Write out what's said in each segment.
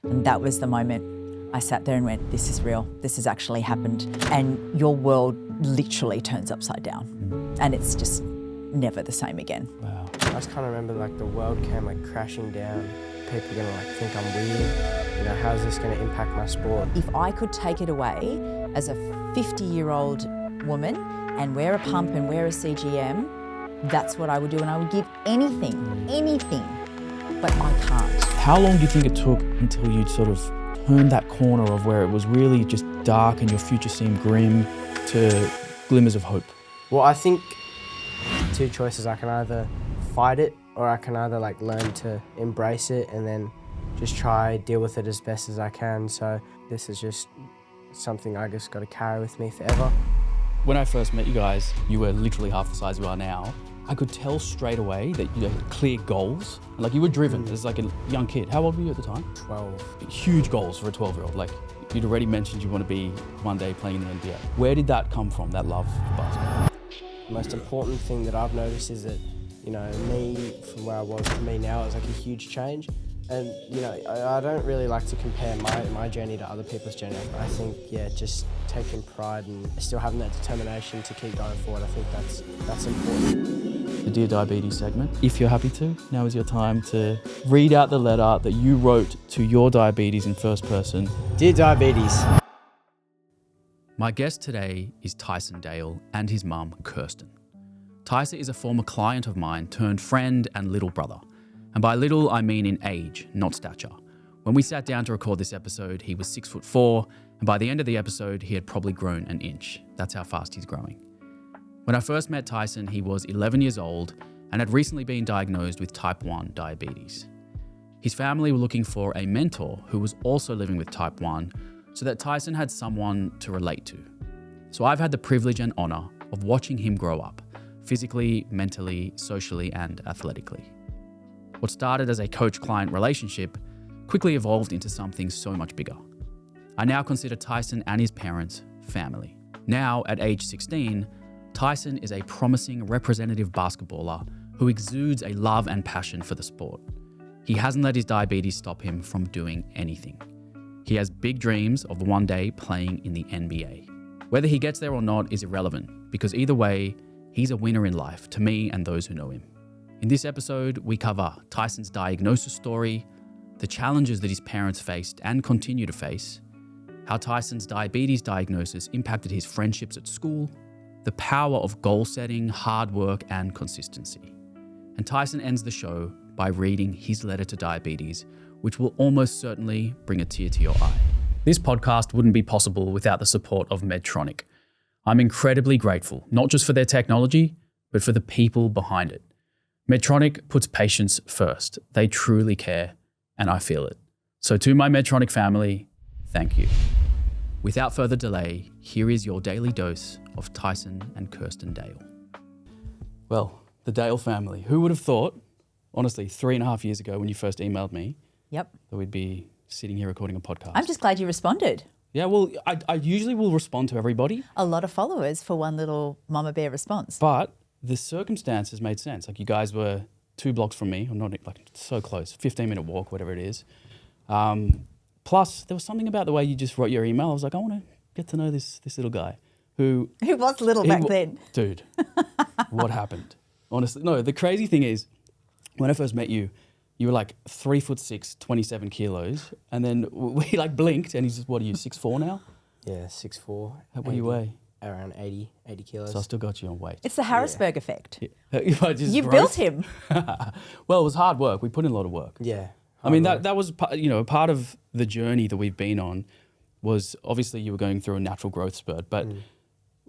And that was the moment I sat there and went, this is real, this has actually happened. And your world literally turns upside down. And it's just never the same again. Wow. I just kind of remember like the world came like crashing down. People are gonna like think I'm weird. You know, how's this gonna impact my sport? If I could take it away as a 50-year-old woman and wear a pump and wear a CGM, that's what I would do, and I would give anything, but I can't. How long do you think it took until you sort of turned that corner of where it was really just dark and your future seemed grim to glimmers of hope? Well, I think two choices. I can either fight it or I can either like learn to embrace it and then just try deal with it as best as I can. So this is just something I just got to carry with me forever. When I first met you guys, you were literally half the size you are now. I could tell straight away that you had clear goals. Like you were driven as like a young kid. How old were you at the time? 12. Huge goals for a 12-year-old. Like you'd already mentioned you want to be one day playing in the NBA. Where did that come from, that love for basketball? The most important thing that I've noticed is that, you know, me from where I was to me now is like a huge change. And, you know, I don't really like to compare my journey to other people's journey. I think, yeah, just taking pride and still having that determination to keep going forward, I think that's important. The Dear Diabetes segment. If you're happy to, now is your time to read out the letter that you wrote to your diabetes in first person. Dear Diabetes. My guest today is Tyson Dale and his mum, Kirsten. Tyson is a former client of mine turned friend and little brother. And by little, I mean in age, not stature. When we sat down to record this episode, he was 6'4", and by the end of the episode, he had probably grown an inch. That's how fast he's growing. When I first met Tyson, he was 11 years old and had recently been diagnosed with type 1 diabetes. His family were looking for a mentor who was also living with type 1 so that Tyson had someone to relate to. So I've had the privilege and honor of watching him grow up, physically, mentally, socially, and athletically. What started as a coach-client relationship quickly evolved into something so much bigger. I now consider Tyson and his parents family. Now, at age 16, Tyson is a promising representative basketballer who exudes a love and passion for the sport. He hasn't let his diabetes stop him from doing anything. He has big dreams of one day playing in the NBA. Whether he gets there or not is irrelevant, because either way, he's a winner in life to me and those who know him. In this episode, we cover Tyson's diagnosis story, the challenges that his parents faced and continue to face, how Tyson's diabetes diagnosis impacted his friendships at school, the power of goal setting, hard work, and consistency. And Tyson ends the show by reading his letter to diabetes, which will almost certainly bring a tear to your eye. This podcast wouldn't be possible without the support of Medtronic. I'm incredibly grateful, not just for their technology, but for the people behind it. Medtronic puts patients first. They truly care, and I feel it. So to my Medtronic family, thank you. Without further delay, here is your daily dose of Tyson and Kirsten Dale. Well, the Dale family. Who would have thought, honestly, 3.5 years ago when you first emailed me, Yep. that we'd be sitting here recording a podcast? I'm just glad you responded. Yeah, well, I usually will respond to everybody. A lot of followers for one little mama bear response. But the circumstances made sense. Like you guys were 2 blocks from me, or not like so close, 15-minute walk, whatever it is. Plus, there was something about the way you just wrote your email. I was like, I want to get to know this little guy who was little back then. Dude, what happened? Honestly, no, the crazy thing is, when I first met you, you were like 3'6", 27 kilos. And then we like blinked and he's just, what are you, 6'4" now? Yeah, 6'4". What do you weigh? Around 80 kilos. So I still got you on weight. It's the Harrisburg effect. Yeah. You built him. Well, it was hard work. We put in a lot of work. Yeah. I mean, that was, part of the journey that we've been on was obviously you were going through a natural growth spurt, but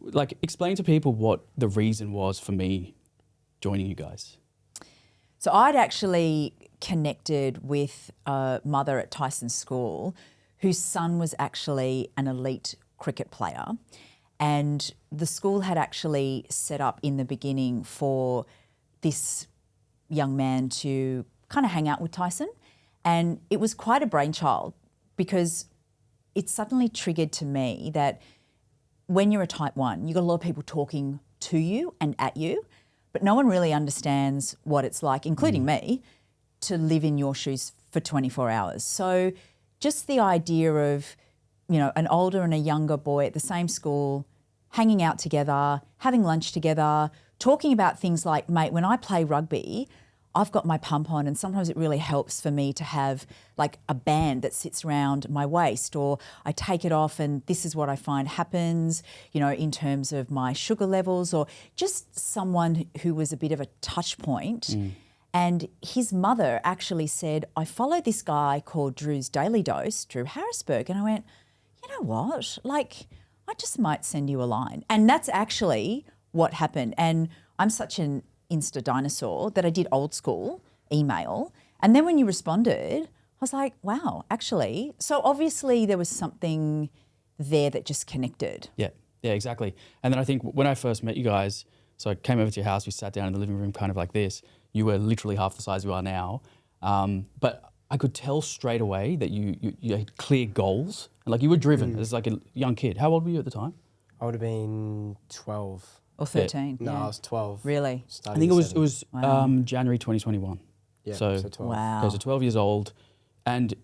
like explain to people what the reason was for me joining you guys. So I'd actually connected with a mother at Tyson School whose son was actually an elite cricket player. And the school had actually set up in the beginning for this young man to kind of hang out with Tyson. And it was quite a brainchild because it suddenly triggered to me that when you're a type 1, you've got a lot of people talking to you and at you, but no one really understands what it's like, including me, to live in your shoes for 24 hours. So just the idea of, an older and a younger boy at the same school, hanging out together, having lunch together, talking about things like, mate, when I play rugby, I've got my pump on and sometimes it really helps for me to have like a band that sits around my waist, or I take it off and this is what I find happens, in terms of my sugar levels, or just someone who was a bit of a touch point. And his mother actually said, I follow this guy called Drew's Daily Dose, Drew Harrisberg. And I went, you know what? Like, I just might send you a line. And that's actually what happened. And I'm such an Insta dinosaur that I did old school email. And then when you responded, I was like, wow, actually. So obviously there was something there that just connected. Yeah, exactly. And then I think when I first met you guys, so I came over to your house, we sat down in the living room kind of like this. You were literally half the size you are now. But I could tell straight away that you had clear goals. And like you were driven as like a young kid. How old were you at the time? I would have been 12. Or 13. No, I was 12. Really? I think it was January 2021. Yeah, so 12. Wow. Okay, so 12 years old, and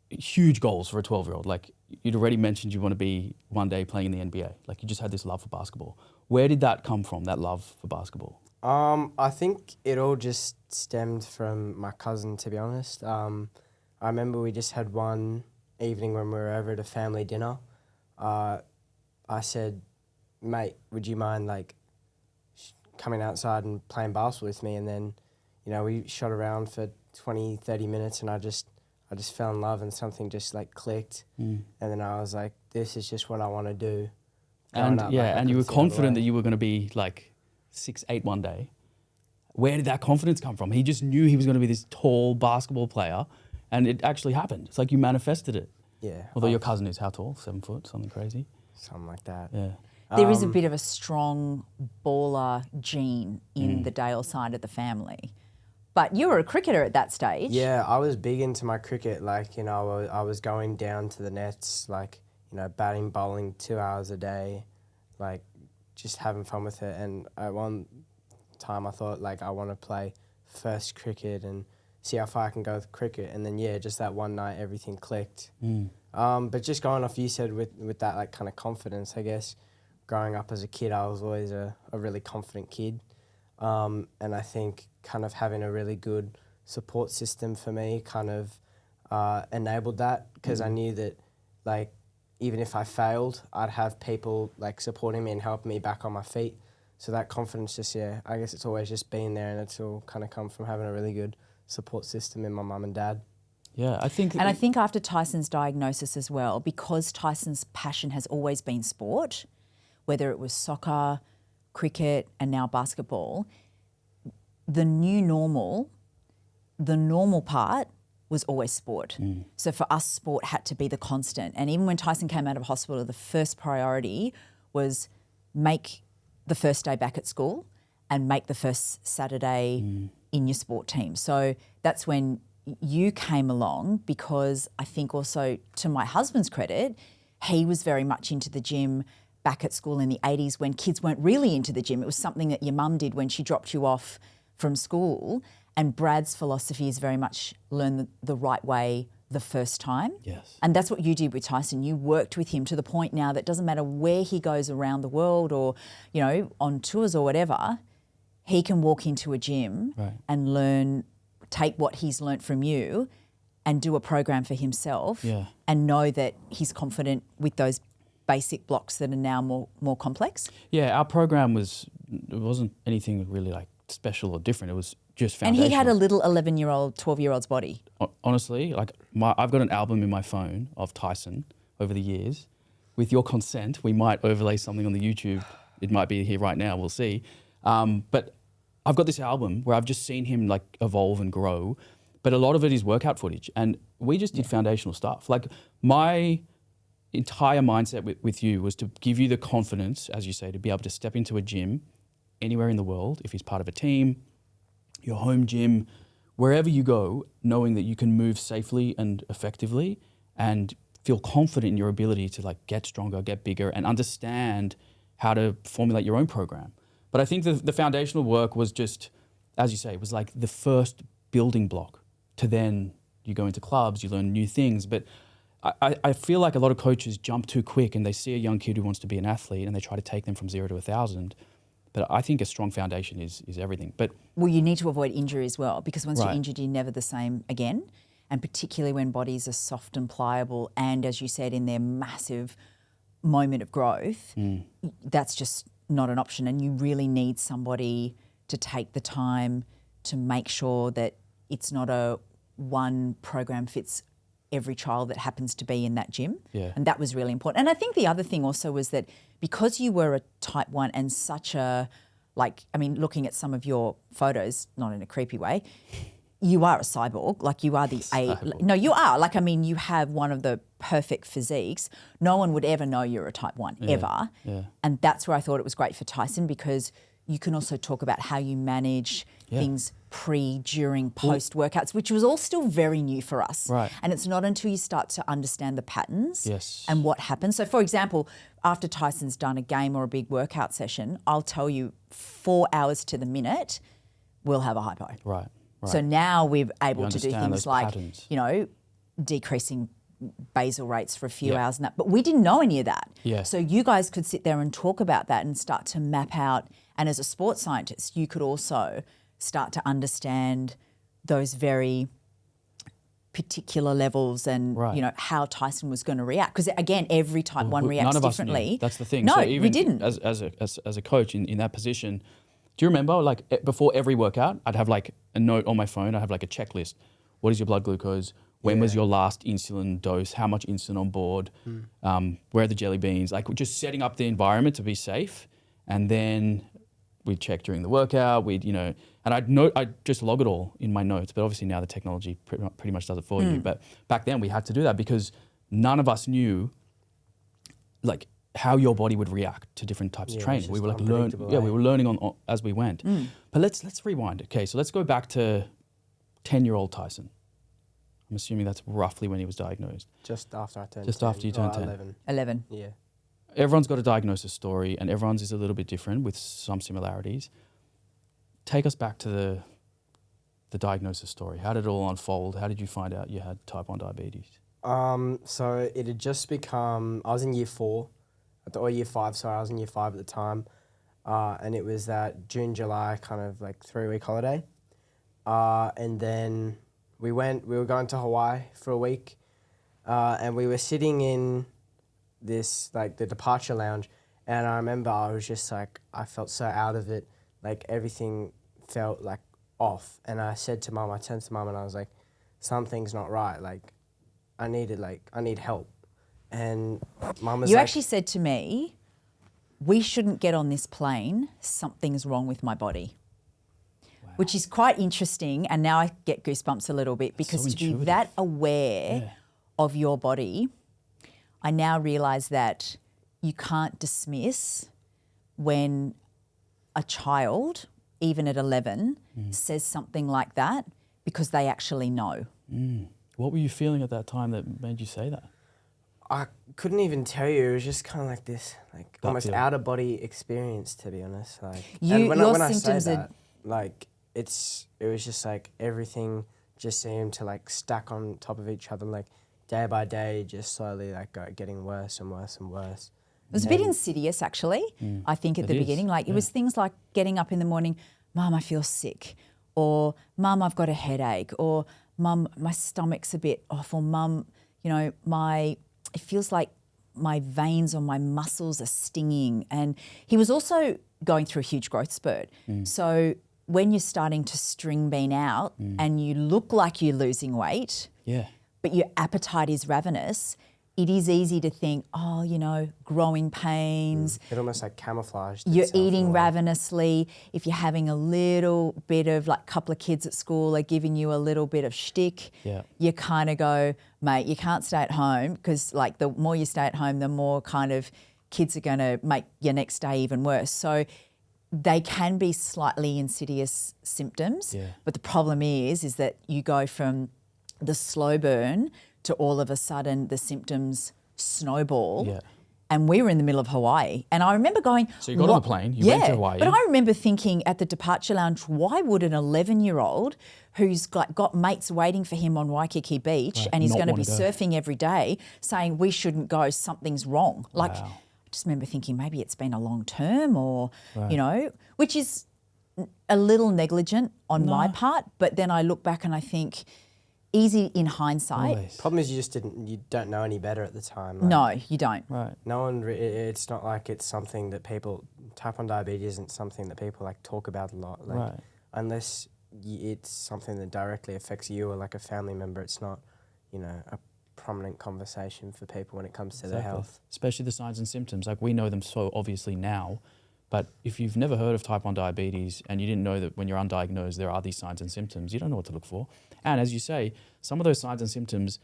huge goals for a 12-year-old. Like you'd already mentioned you want to be one day playing in the NBA. Like you just had this love for basketball. Where did that come from, that love for basketball? I think it all just stemmed from my cousin, to be honest. I remember we just had one evening when we were over at a family dinner. I said, mate, would you mind like coming outside and playing basketball with me? And then, we shot around for 20, 30 minutes and I just fell in love and something just like clicked. And then I was like, this is just what I want to do. And and you were confident that you were going to be like 6'8" one day. Where did that confidence come from? He just knew he was going to be this tall basketball player and it actually happened. It's like you manifested it. Yeah. Although your cousin is how tall? 7 foot, something crazy? Something like that. Yeah. There is a bit of a strong baller gene in the Dale side of the family. But you were a cricketer at that stage. Yeah, I was big into my cricket. Like, I was going down to the nets, like, batting, bowling 2 hours a day, like, just having fun with it. And at one time I thought, like, I want to play first cricket and see how far I can go with cricket. And then, just that one night, everything clicked. But just going off you said with that, like, kind of confidence, I guess, growing up as a kid, I was always a really confident kid. And I think kind of having a really good support system for me kind of enabled that, because I knew that, like, even if I failed, I'd have people like supporting me and helping me back on my feet. So that confidence just, I guess it's always just been there, and it's all kind of come from having a really good support system in my mum and dad. Yeah, I think... And I think after Tyson's diagnosis as well, because Tyson's passion has always been sport, whether it was soccer, cricket, and now basketball, the new normal, the normal part was always sport. So for us, sport had to be the constant. And even when Tyson came out of hospital, the first priority was make the first day back at school and make the first Saturday in your sport team. So that's when you came along, because I think also, to my husband's credit, he was very much into the gym back at school in the 80s when kids weren't really into the gym. It was something that your mum did when she dropped you off from school. And Brad's philosophy is very much learn the right way the first time. Yes. And that's what you did with Tyson. You worked with him to the point now that it doesn't matter where he goes around the world or, on tours or whatever, he can walk into a gym and take what he's learnt from you and do a program for himself and know that he's confident with those basic blocks that are now more complex. Yeah, our program it wasn't anything really like special or different. It was just foundational. And he had a little 11-year-old, 12-year-old's body. Honestly, like I've got an album in my phone of Tyson over the years. With your consent, we might overlay something on the YouTube. It might be here right now. We'll see. But I've got this album where I've just seen him like evolve and grow. But a lot of it is workout footage, and we just did foundational stuff. Like my entire mindset with you was to give you the confidence, as you say, to be able to step into a gym anywhere in the world, if he's part of a team, your home gym, wherever you go, knowing that you can move safely and effectively and feel confident in your ability to like get stronger, get bigger, and understand how to formulate your own program. But I think the foundational work was just, as you say, it was like the first building block to then you go into clubs, you learn new things. But I feel like a lot of coaches jump too quick and they see a young kid who wants to be an athlete and they try to take them from 0 to 1,000. But I think a strong foundation is everything. But well, you need to avoid injury as well, because once you're Right. injured, you're never the same again. And particularly when bodies are soft and pliable, and as you said, in their massive moment of growth, that's just not an option. And you really need somebody to take the time to make sure that it's not a one program fits every child that happens to be in that gym. Yeah. And that was really important. And I think the other thing also was that because you were a type 1 and such a, like, I mean, looking at some of your photos, not in a creepy way, you are a cyborg. Like, you are no, you are. Like, I mean, you have one of the perfect physiques. No one would ever know you're a type 1, ever. Yeah. And that's where I thought it was great for Tyson, because you can also talk about how you manage things pre, during, post workouts, which was all still very new for us. Right. And it's not until you start to understand the patterns Yes. and what happens. So, for example, after Tyson's done a game or a big workout session, I'll tell you 4 hours to the minute, we'll have a hypo. Right. So now we're able to do understand things those like, patterns. you know, decreasing basal rates for a few hours and that. But we didn't know any of that. Yeah. So you guys could sit there and talk about that and start to map out. And as a sports scientist, you could also start to understand those very particular levels and, Right. you know, how Tyson was going to react. Because, again, every type 1 reacts None of us differently. knew. That's the thing. No, So even we didn't. As a coach in that position, do you remember, like, before every workout, I'd have like a note on my phone. I'd have like a checklist. What is your blood glucose? When was your last insulin dose? How much insulin on board? Where are the jelly beans? Like, we're just setting up the environment to be safe. And then we'd check during the workout. And I'd just log it all in my notes. But obviously now the technology pretty much does it for you. But back then we had to do that because none of us knew, like, how your body would react to different types of training. We were like we were learning on as we went. But let's rewind. Okay, so let's go back to 10-year-old Tyson. I'm assuming that's roughly when he was diagnosed. Just after I turned 10. Just after you turned 10. 11. 11. Yeah. Everyone's got a diagnosis story and everyone's is a little bit different with some similarities. Take us back to the diagnosis story. How did it all unfold? How did you find out you had type 1 diabetes? So it had just become, I was in year 4, or year 5, sorry, I was in year 5 at the time. And it was that June, July kind of like 3-week holiday. And then we were going to Hawaii for a week. And we were sitting in this, like, the departure lounge. And I remember I was just like, I felt so out of it. Like, everything felt like off. And I said to Mum, I turned to Mum and I was like, something's not right. Like, I need help. And Mum was You like, actually said to me, we shouldn't get on this plane. Something's wrong with my body. Wow. Which is quite interesting. And now I get goosebumps a little bit because to be that aware of your body, I now realise that you can't dismiss when a child, even at 11, says something like that because they actually know. What were you feeling at that time that made you say that? I couldn't even tell you. It was just kind of like this, like, almost feeling. out of body experience, to be honest. Like, You- and when your I say symptoms are- that, like, it was just like everything just seemed to like stack on top of each other, like day by day, just slowly like getting worse and worse and worse. It was a bit insidious, actually, I think, at the beginning. Like, it was things like getting up in the morning, Mum, I feel sick, or Mum, I've got a headache, or Mum, my stomach's a bit off, or Mum, you know, it feels like my veins or my muscles are stinging. And he was also going through a huge growth spurt. So when you're starting to string bean out and you look like you're losing weight, but your appetite is ravenous, it is easy to think, oh, you know, growing pains. It almost like camouflaged. You're itself in a eating way. ravenously. If you're having a little bit of, like, couple of kids at school are giving you a little bit of shtick, you kind of go, mate, you can't stay at home because, like, the more you stay at home, the more kind of kids are going to make your next day even worse. So they can be slightly insidious symptoms, but the problem is that you go from the slow burn to all of a sudden the symptoms snowball and we were in the middle of Hawaii. And I remember going... So you got on the plane, you went to Hawaii. But I remember thinking at the departure lounge, why would an 11-year-old who's like got mates waiting for him on Waikiki Beach and he's going to be surfing every day saying we shouldn't go, something's wrong. Like, I just remember thinking maybe it's been a long term or, you know, which is a little negligent on my part. But then I look back and I think... easy in hindsight. Always. Problem is you don't know any better at the time. Like, No, you don't. Right. no one, it's not like it's something that people, type 1 diabetes isn't something that people like talk about a lot. Like, unless it's something that directly affects you or like a family member, it's not, you know, a prominent conversation for people when it comes to their health. Especially the signs and symptoms. Like we know them so obviously now, but if you've never heard of type 1 diabetes and you didn't know that when you're undiagnosed there are these signs and symptoms, you don't know what to look for. And as you say, some of those signs and symptoms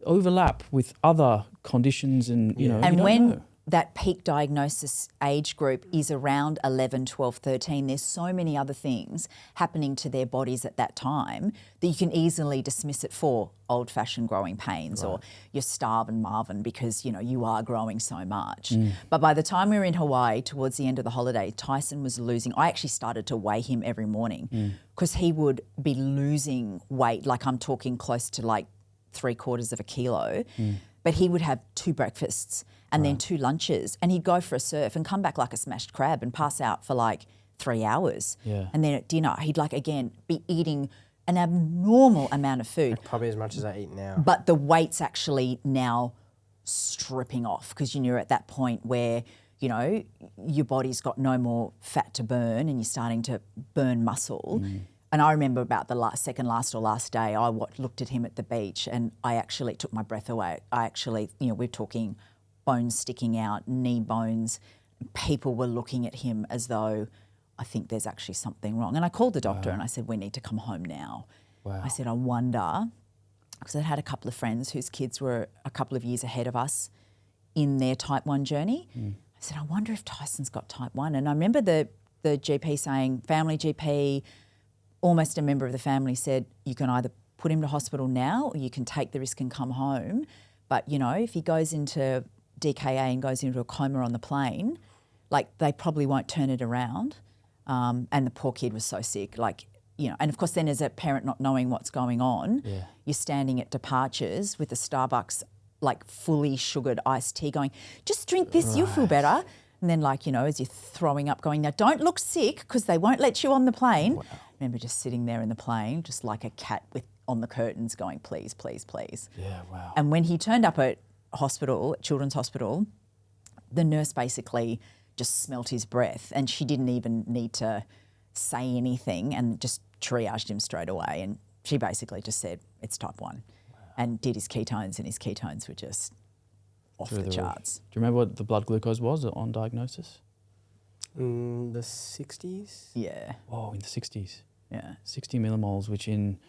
overlap with other conditions and, you know, and you don't when know. that peak diagnosis age group is around 11, 12, 13, there's so many other things happening to their bodies at that time that you can easily dismiss it for old-fashioned growing pains or you're starving Marvin because, you know, you are growing so much. But by the time we were in Hawaii, towards the end of the holiday, Tyson was losing. I actually started to weigh him every morning because he would be losing weight, like I'm talking close to like 3/4 of a kilo, but he would have 2 breakfasts and then 2 lunches and he'd go for a surf and come back like a smashed crab and pass out for like 3 hours. Yeah. And then at dinner, he'd like, again, be eating an abnormal amount of food. Probably as much as I eat now. But the weight's actually now stripping off because you're at that point where, you know, your body's got no more fat to burn and you're starting to burn muscle. And I remember about the second last or last day, I looked at him at the beach and I actually took my breath away. I actually, you know, we're talking bones sticking out, knee bones. People were looking at him as though, I think there's actually something wrong. And I called the doctor and I said, we need to come home now. I said, I wonder, because I had a couple of friends whose kids were a couple of years ahead of us in their type 1 journey. I said, I wonder if Tyson's got type 1. And I remember the GP saying, family GP, almost a member of the family said, you can either put him to hospital now or you can take the risk and come home. But, you know, if he goes into DKA and goes into a coma on the plane, like they probably won't turn it around. And the poor kid was so sick, like, you know, and of course then as a parent not knowing what's going on, you're standing at departures with a Starbucks, like fully sugared iced tea going, just drink this, you'll feel better. And then like, you know, as you're throwing up going, now don't look sick because they won't let you on the plane. I remember just sitting there in the plane, just like a cat on the curtains going, please, please, please. Yeah, wow. And when he turned up at hospital, Children's Hospital, the nurse basically just smelt his breath and she didn't even need to say anything and just triaged him straight away. And she basically just said, it's type 1 and did his ketones and his ketones were just off the charts. Do you remember what the blood glucose was on diagnosis? In the 60s? Yeah. Whoa, in the 60s. Yeah. 60 millimoles, which in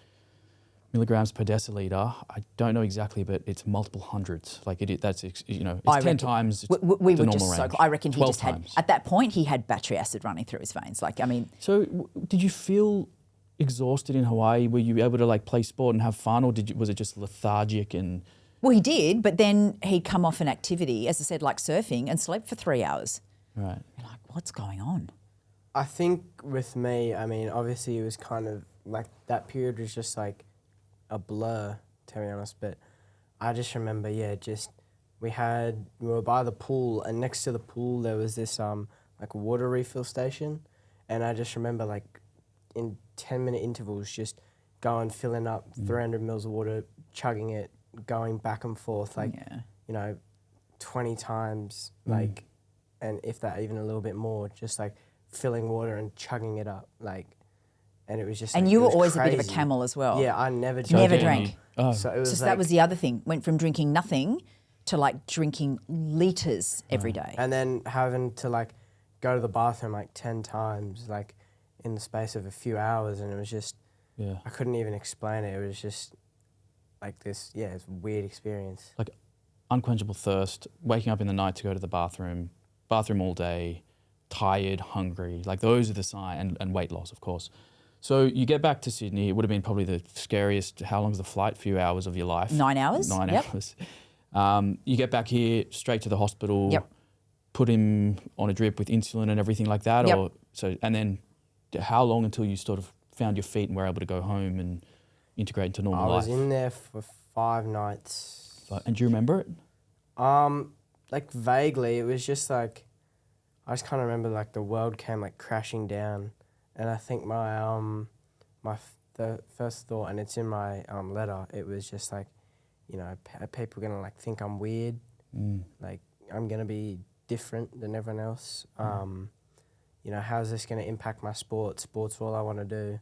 milligrams per deciliter, I don't know exactly, but it's multiple hundreds. Like that's, you know, it's 10 times we the were normal just range. so, I reckon he just times. had, at that point, he had battery acid running through his veins. Like, I mean. So did you feel exhausted in Hawaii? Were you able to like play sport and have fun or was it just lethargic and... Well, he did, but then he'd come off an activity, as I said, like surfing and slept for 3 hours. Right. You're like, what's going on? I think with me, I mean, obviously it was kind of like that period was just like a blur, to be honest. But I just remember, we were by the pool and next to the pool there was this like water refill station. And I just remember like in 10-minute intervals just going, filling up 300 mils of water, chugging it, going back and forth, like, you know, 20 times, like, and if that even a little bit more, just like filling water and chugging it up, like, and it was just. And like, you were was always crazy. a bit of a camel as well. Yeah, I never drank. Never drank. Oh. So it was So like, that was the other thing. Went from drinking nothing to like drinking litres every day. and then having to like go to the bathroom like 10 times, like in the space of a few hours, and it was just, I couldn't even explain it. It was just like this, it's a weird experience. Like unquenchable thirst, waking up in the night to go to the bathroom all day, tired, hungry, like those are the signs, and weight loss, of course. So you get back to Sydney, it would have been probably the scariest, how long was the flight? A few hours of your life? 9 hours. 9 Yep. hours. You get back here straight to the hospital. Yep. Put him on a drip with insulin and everything like that, Yep. or so. And then, how long until you sort of found your feet and were able to go home and integrate into normal life? I was in there for 5 nights. And do you remember it? Like vaguely, it was just like, I just kind of remember like the world came like crashing down, and I think the first thought, and it's in my letter, it was just like, you know, are people gonna like think I'm weird? Like I'm gonna be different than everyone else. You know, how's this gonna impact my sport? Sport's all I want to do.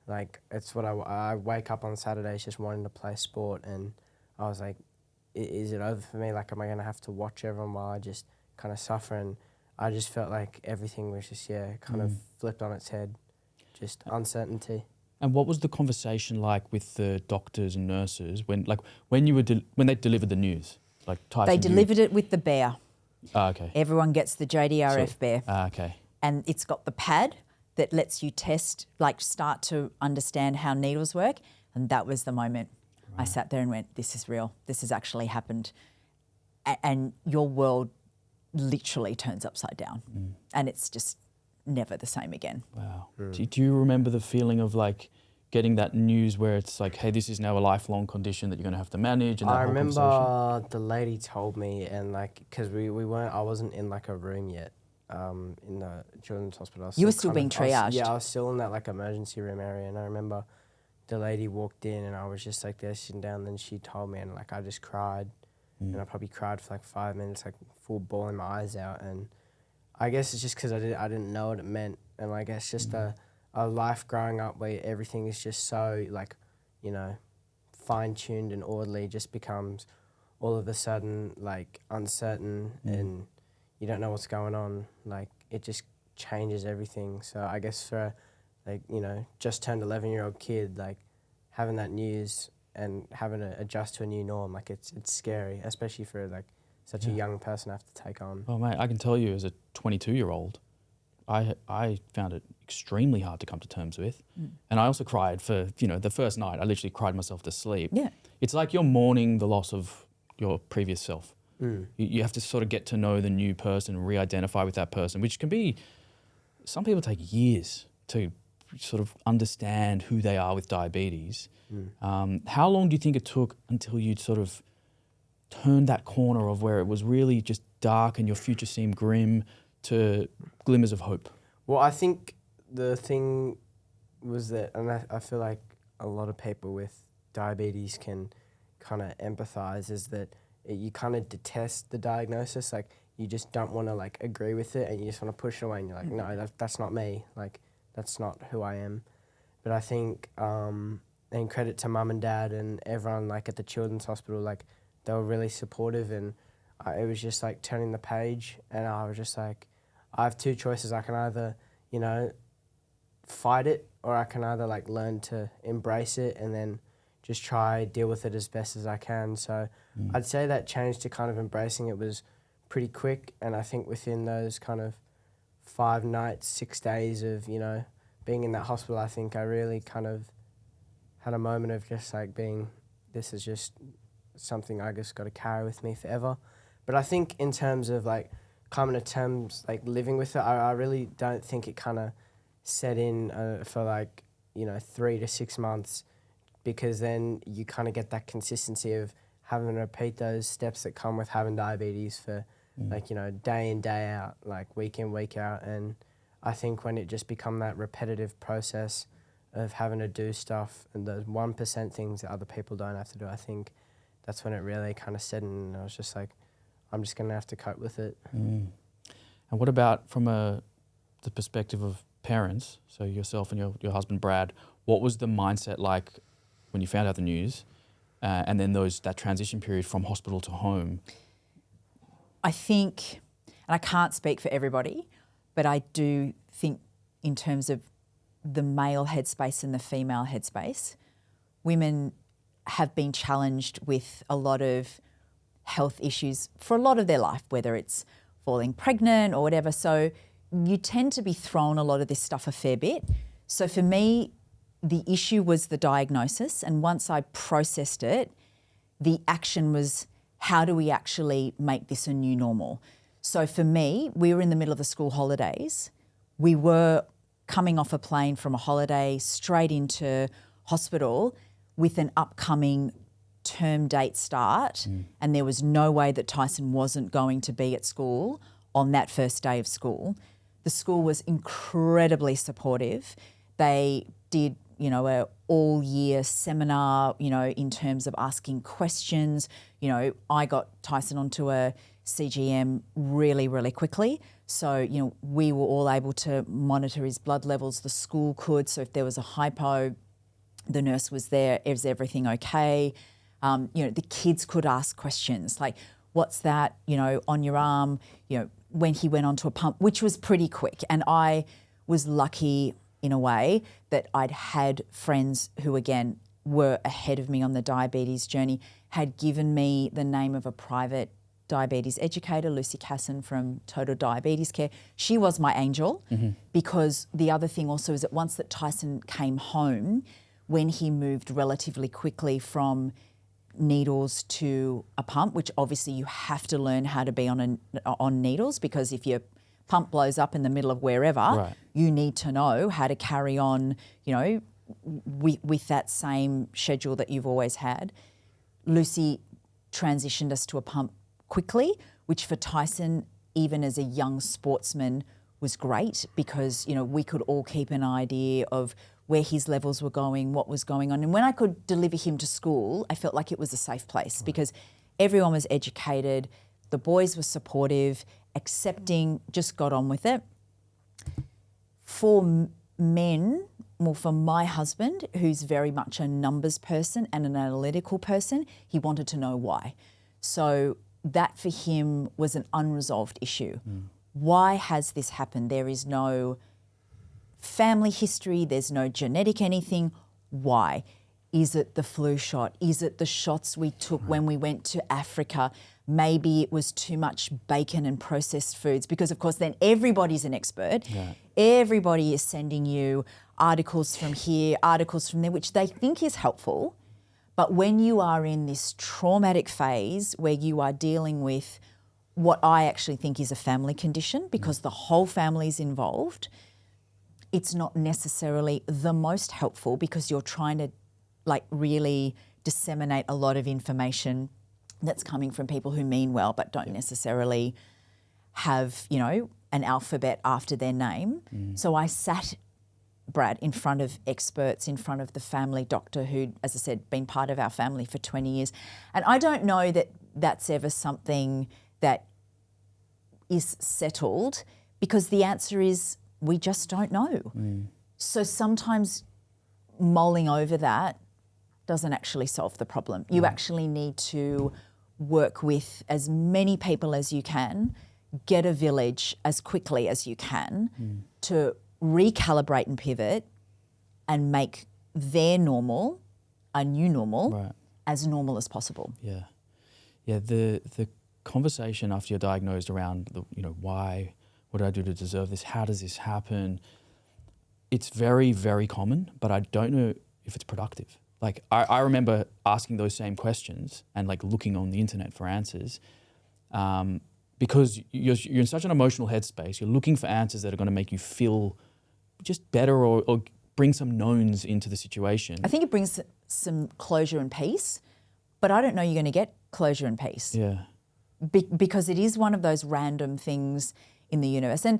Like it's what I wake up on Saturdays just wanting to play sport, and I was like, is it over for me? Like, am I gonna have to watch everyone while I just kind of suffer? And I just felt like everything was just kind of flipped on its head, just uncertainty. And what was the conversation like with the doctors and nurses when they delivered the news? Like Tyson, They delivered it with the bear. Okay. Everyone gets the JDRF bear. Okay. And it's got the pad that lets you test, like start to understand how needles work. And that was the moment I sat there and went, this is real. This has actually happened. And your world literally turns upside down. And it's just never the same again. Wow. Do you remember the feeling of like getting that news where it's like, hey, this is now a lifelong condition that you're going to have to manage? And that I whole remember conversation? the lady told me, and like, because I wasn't in like a room yet in the children's hospital. You were still being triaged. I was still in that like emergency room area, and I remember the lady walked in and I was just like there sitting down, and then she told me, and like I just cried, and I probably cried for like 5 minutes, like full bawling my eyes out. And I guess it's just because I didn't know what it meant, and I guess just a life growing up where everything is just so like, you know, fine-tuned and orderly just becomes all of a sudden like uncertain and you don't know what's going on. Like it just changes everything. So I guess for like, you know, just turned 11-year-old kid, like having that news and having to adjust to a new norm, like it's scary, especially for like such a young person to have to take on. Oh mate, I can tell you as a 22-year-old, I found it extremely hard to come to terms with. And I also cried for, you know, the first night, I literally cried myself to sleep. Yeah. It's like you're mourning the loss of your previous self. You have to sort of get to know the new person, re-identify with that person, which can be, some people take years to sort of understand who they are with diabetes. How long do you think it took until you'd sort of turned that corner of where it was really just dark and your future seemed grim to glimmers of hope? Well, I think the thing was that, and I feel like a lot of people with diabetes can kind of empathize, is that you kind of detest the diagnosis. Like you just don't want to like agree with it, and you just want to push it away, and you're like, no, that's not me. Like that's not who I am. But I think, and credit to mum and dad and everyone like at the children's hospital, like they were really supportive, and it was just like turning the page, and I was just like, I have 2 choices. I can either, you know, fight it, or I can either like learn to embrace it and then just try deal with it as best as I can. So I'd say that change to kind of embracing it was pretty quick, and I think within those kind of 5 nights, 6 days of, you know, being in that hospital, I think I really kind of had a moment of just like being, this is just something I just got to carry with me forever. But I think in terms of like coming to terms, like living with it, I really don't think it kind of set in for like, you know, 3 to 6 months, because then you kind of get that consistency of having to repeat those steps that come with having diabetes for like, you know, day in, day out, like week in, week out. And I think when it just become that repetitive process of having to do stuff and those 1% things that other people don't have to do, I think that's when it really kind of set in, and I was just like, I'm just going to have to cope with it. And what about from the perspective of parents, so yourself and your husband Brad, what was the mindset like when you found out the news and then that transition period from hospital to home? I think, and I can't speak for everybody, but I do think in terms of the male headspace and the female headspace, women have been challenged with a lot of health issues for a lot of their life, whether it's falling pregnant or whatever. So you tend to be thrown a lot of this stuff a fair bit. So for me, the issue was the diagnosis. And once I processed it, the action was, how do we actually make this a new normal? So for me, we were in the middle of the school holidays. We were coming off a plane from a holiday straight into hospital with an upcoming term date start, and there was no way that Tyson wasn't going to be at school on that first day of school. The school was incredibly supportive. They did, a all-year seminar, in terms of asking questions. I got Tyson onto a CGM really, really quickly. So, we were all able to monitor his blood levels. The school could. So if there was a hypo, the nurse was there. Is everything okay? The kids could ask questions like, what's that, on your arm? When he went onto a pump, which was pretty quick. And I was lucky in a way that I'd had friends who, again, were ahead of me on the diabetes journey, had given me the name of a private diabetes educator, Lucy Casson from Total Diabetes Care. She was my angel, because the other thing also is that once that Tyson came home, when he moved relatively quickly from needles to a pump, which obviously you have to learn how to be on needles, because if your pump blows up in the middle of wherever, you need to know how to carry on, with that same schedule that you've always had. Lucy transitioned us to a pump quickly, which for Tyson, even as a young sportsman, was great, because, we could all keep an idea of where his levels were going, what was going on. And when I could deliver him to school, I felt like it was a safe place, because everyone was educated, the boys were supportive, accepting, just got on with it. For men, well, for my husband, who's very much a numbers person and an analytical person, he wanted to know why. So that for him was an unresolved issue. Why has this happened? There is no family history, there's no genetic anything. Why? Is it the flu shot? Is it the shots we took when we went to Africa? Maybe it was too much bacon and processed foods, because of course then everybody's an expert. Everybody is sending you articles from here, articles from there, which they think is helpful. But when you are in this traumatic phase where you are dealing with what I actually think is a family condition, because the whole family is involved, it's not necessarily the most helpful, because you're trying to really disseminate a lot of information that's coming from people who mean well but don't necessarily have, an alphabet after their name. So I sat Brad in front of experts, in front of the family doctor who, as I said, been part of our family for 20 years. And I don't know that that's ever something that is settled, because the answer is we just don't know. So sometimes mulling over that doesn't actually solve the problem. You actually need to work with as many people as you can, get a village as quickly as you can to recalibrate and pivot and make their normal a new normal, as normal as possible. The conversation after you're diagnosed around why, what do I do to deserve this? How does this happen? It's very, very common, but I don't know if it's productive. I remember asking those same questions and looking on the internet for answers, because you're in such an emotional headspace. You're looking for answers that are going to make you feel just better, or bring some knowns into the situation. I think it brings some closure and peace, but I don't know you're going to get closure and peace. Because it is one of those random things in the universe. And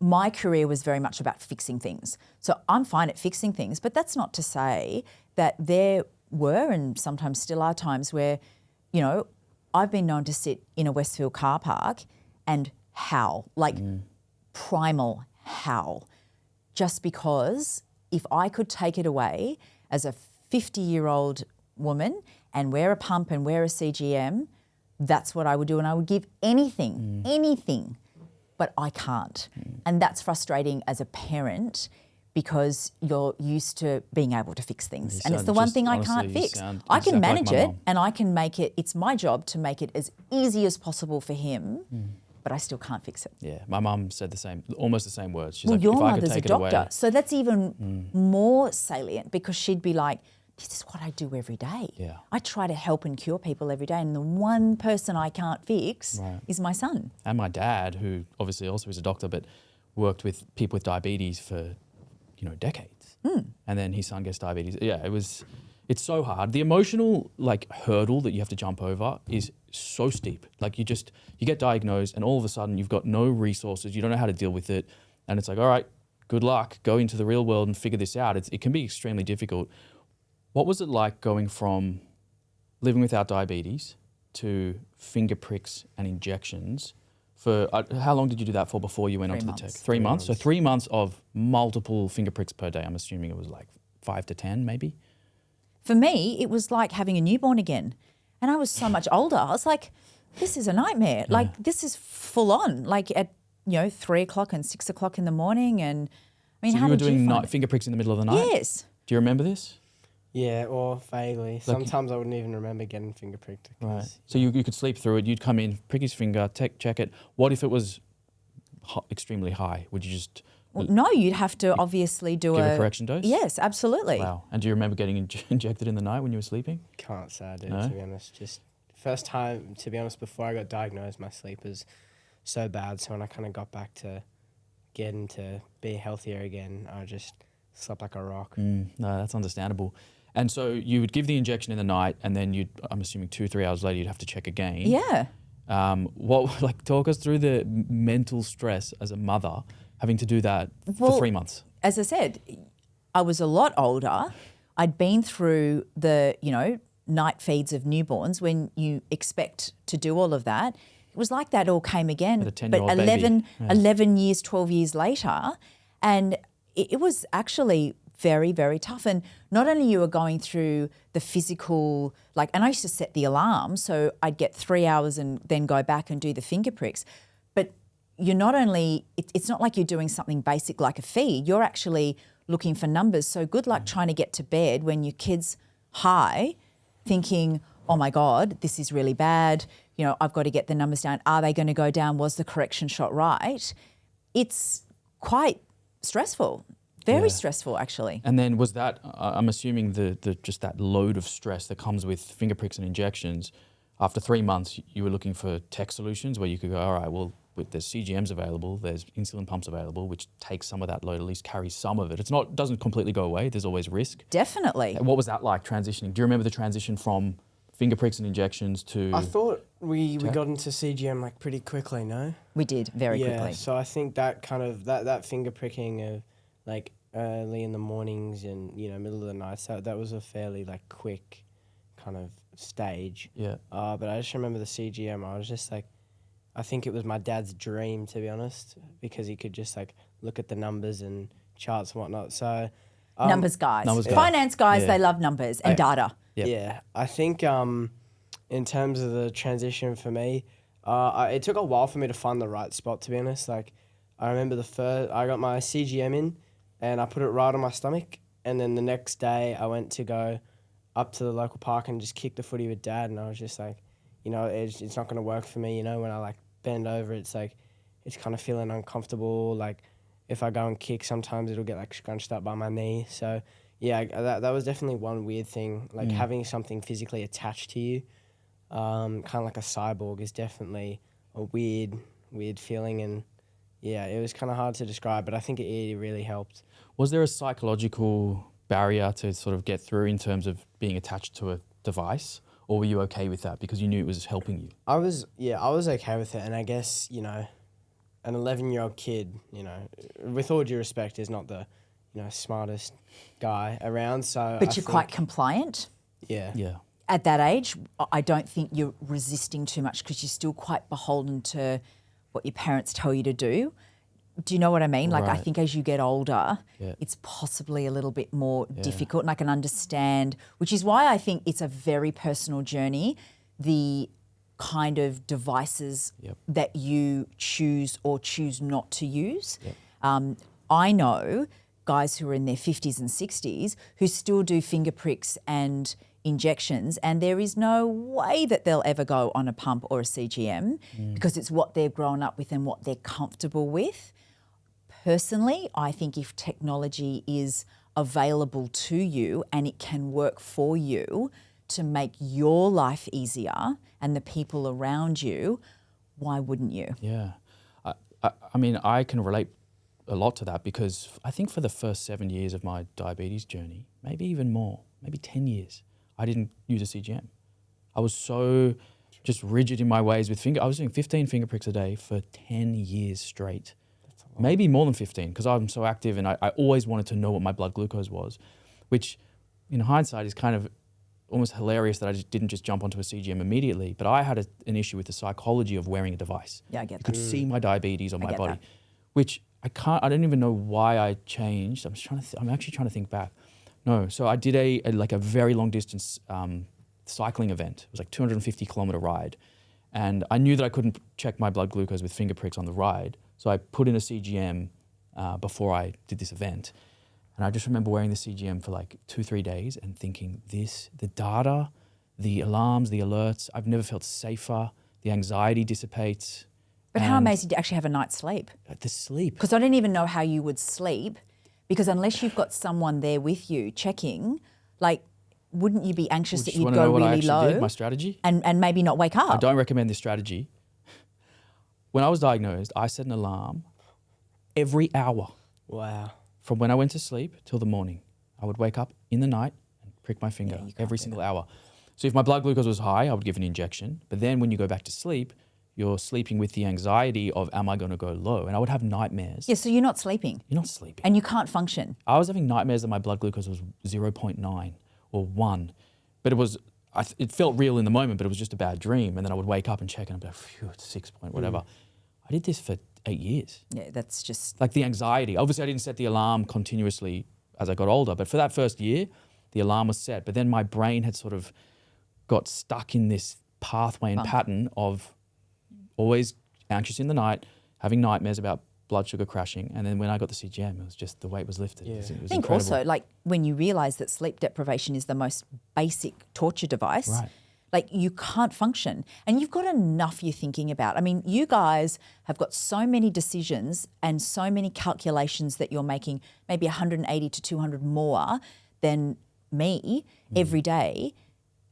my career was very much about fixing things. So I'm fine at fixing things, but that's not to say that there were and sometimes still are times where, I've been known to sit in a Westfield car park and howl, primal howl, just because if I could take it away as a 50-year-old woman and wear a pump and wear a CGM, that's what I would do, and I would give anything, but I can't. And that's frustrating as a parent, because you're used to being able to fix things. And it's the one thing I can't fix. I can manage it and I can make it, it's my job to make it as easy as possible for him, but I still can't fix it. Yeah, my mum said almost the same words. She's well, like, your if I could mother's take a doctor, it away. so that's even more salient, because she'd be like, this is what I do every day. Yeah. I try to help and cure people every day, and the one person I can't fix is my son. And my dad, who obviously also is a doctor, but worked with people with diabetes for, decades. And then his son gets diabetes. Yeah, it's so hard. The emotional hurdle that you have to jump over is so steep. Like you get diagnosed and all of a sudden you've got no resources. You don't know how to deal with it. And it's like, all right, good luck. Go into the real world and figure this out. It can be extremely difficult. What was it like going from living without diabetes to finger pricks and injections? For how long did you do that for before you went onto the tech? 3 months. So 3 months of multiple finger pricks per day. I'm assuming it was like 5 to 10 maybe? For me, it was like having a newborn again. And I was so much older. I was like, this is a nightmare. Yeah. Like, this is full on. Like at, 3 o'clock and 6 o'clock in the morning. And I mean, So how you were did doing you find it? finger pricks in the middle of the night? Yes. Do you remember this? Yeah, or vaguely. Sometimes I wouldn't even remember getting finger pricked. Right. So you could sleep through it. You'd come in, prick his finger, check it. What if it was extremely high? Would you just Well, no, you'd have to obviously do give a correction dose? Yes, absolutely. Wow. And do you remember getting injected in the night when you were sleeping? Can't say I did, No? to be honest. Just first time, to be honest, before I got diagnosed, my sleep was so bad. So when I kind of got back to getting to be healthier again, I just slept like a rock. No, that's understandable. And so you would give the injection in the night, and then I'm assuming 2-3 hours later, you'd have to check again. Yeah. Talk us through the mental stress as a mother having to do that for 3 months. As I said, I was a lot older. I'd been through the, night feeds of newborns when you expect to do all of that. It was like that all came again. With a but 10-year-old baby. 11 years, 12 years later. And it was actually very, very tough. And not only you were going through the physical, and I used to set the alarm, so I'd get 3 hours and then go back and do the finger pricks. But you're not only, it's not like you're doing something basic like a feed, you're actually looking for numbers. So good luck trying to get to bed when your kid's high, thinking, oh my God, this is really bad. I've got to get the numbers down. Are they going to go down? Was the correction shot right? It's quite stressful. Very stressful, actually. And then was that, I'm assuming the just that load of stress that comes with finger pricks and injections, after 3 months, you were looking for tech solutions where you could go, all right, well, there's CGMs available, there's insulin pumps available, which takes some of that load, at least carries some of it. Doesn't completely go away. There's always risk. Definitely. And what was that like transitioning? Do you remember the transition from finger pricks and injections to... I thought we got into CGM pretty quickly, no? We did, very quickly. Yeah, so I think that kind of, that finger pricking of early in the mornings and, middle of the night, so that was a fairly quick kind of stage. Yeah. But I just remember the CGM, I was just I think it was my dad's dream, to be honest, because he could just look at the numbers and charts and whatnot. So Numbers guys. Numbers guys. Finance guys, Yeah. they love numbers and data. Yep. Yeah, I think in terms of the transition for me, it took a while for me to find the right spot, to be honest. I remember I got my CGM in and I put it right on my stomach, and then the next day I went to go up to the local park and just kick the footy with Dad, and I was just it's not going to work for me, when I bend over, it's kind of feeling uncomfortable. If I go and kick, sometimes it'll get scrunched up by my knee. So yeah, that was definitely one weird thing. Having something physically attached to you, kind of like a cyborg, is definitely a weird feeling. And yeah, it was kind of hard to describe, but I think it really helped. Was there a psychological barrier to sort of get through in terms of being attached to a device? Or were you okay with that because you knew it was helping you? I was okay with it. And I guess, an 11-year-old kid, with all due respect, is not the, smartest guy around. So, But you're quite compliant. Yeah. Yeah. At that age, I don't think you're resisting too much because you're still quite beholden to what your parents tell you to do. Do you know what I mean? I Right. think as you get older, Yeah. it's possibly a little bit more difficult, and I can understand, which is why I think it's a very personal journey, the kind of devices that you choose or choose not to use. I know guys who are in their 50s and 60s who still do finger pricks and injections, and there is no way that they'll ever go on a pump or a CGM because it's what they've grown up with and what they're comfortable with. Personally, I think if technology is available to you and it can work for you to make your life easier and the people around you, why wouldn't you? Yeah. I mean, I can relate a lot to that because I think for the first 7 years of my diabetes journey, maybe even more, maybe 10 years, I didn't use a CGM. I was so just rigid in my ways with I was doing 15 finger pricks a day for 10 years straight. Maybe more than 15 because I'm so active and I always wanted to know what my blood glucose was, which in hindsight is kind of almost hilarious that I didn't just jump onto a CGM immediately. But I had an issue with the psychology of wearing a device. Yeah, I get You could see my diabetes on my get body, that. which I don't even know why I changed. I'm actually trying to think back. No, so I did a very long distance cycling event. It was like 250-kilometer ride. And I knew that I couldn't check my blood glucose with finger pricks on the ride. So I put in a CGM before I did this event. And I just remember wearing the CGM for like 2-3 days and thinking the data, the alarms, the alerts, I've never felt safer. The anxiety dissipates. But how amazing to actually have a night's sleep. The sleep. Because I don't even know how you would sleep because unless you've got someone there with you checking, like, wouldn't you be anxious that you'd go really low? Did, my strategy? And maybe not wake up? I don't recommend this strategy. When I was diagnosed, I set an alarm every hour. Wow. From when I went to sleep till the morning. I would wake up in the night and prick my finger every single hour. So if my blood glucose was high, I would give an injection. But then when you go back to sleep, you're sleeping with the anxiety of, am I going to go low? And I would have nightmares. Yeah, so you're not sleeping. You're not sleeping. And you can't function. I was having nightmares that my blood glucose was 0.9 or 1. But it felt real in the moment, but it was just a bad dream. And then I would wake up and check and I'd be like, phew, it's 6 point whatever. I did this for 8 years. Yeah, that's just... Like the anxiety. Obviously, I didn't set the alarm continuously as I got older, but for that first year, the alarm was set. But then my brain had sort of got stuck in this pathway and pattern of always anxious in the night, having nightmares about blood sugar crashing. And then when I got the CGM, it was just the weight was lifted. Yeah. It was I think incredible. also, like, when you realise that sleep deprivation is the most basic torture device, Right. like, you can't function. And you've got enough you're thinking about. I mean, you guys have got so many decisions and so many calculations that you're making, maybe 180 to 200 more than me every day.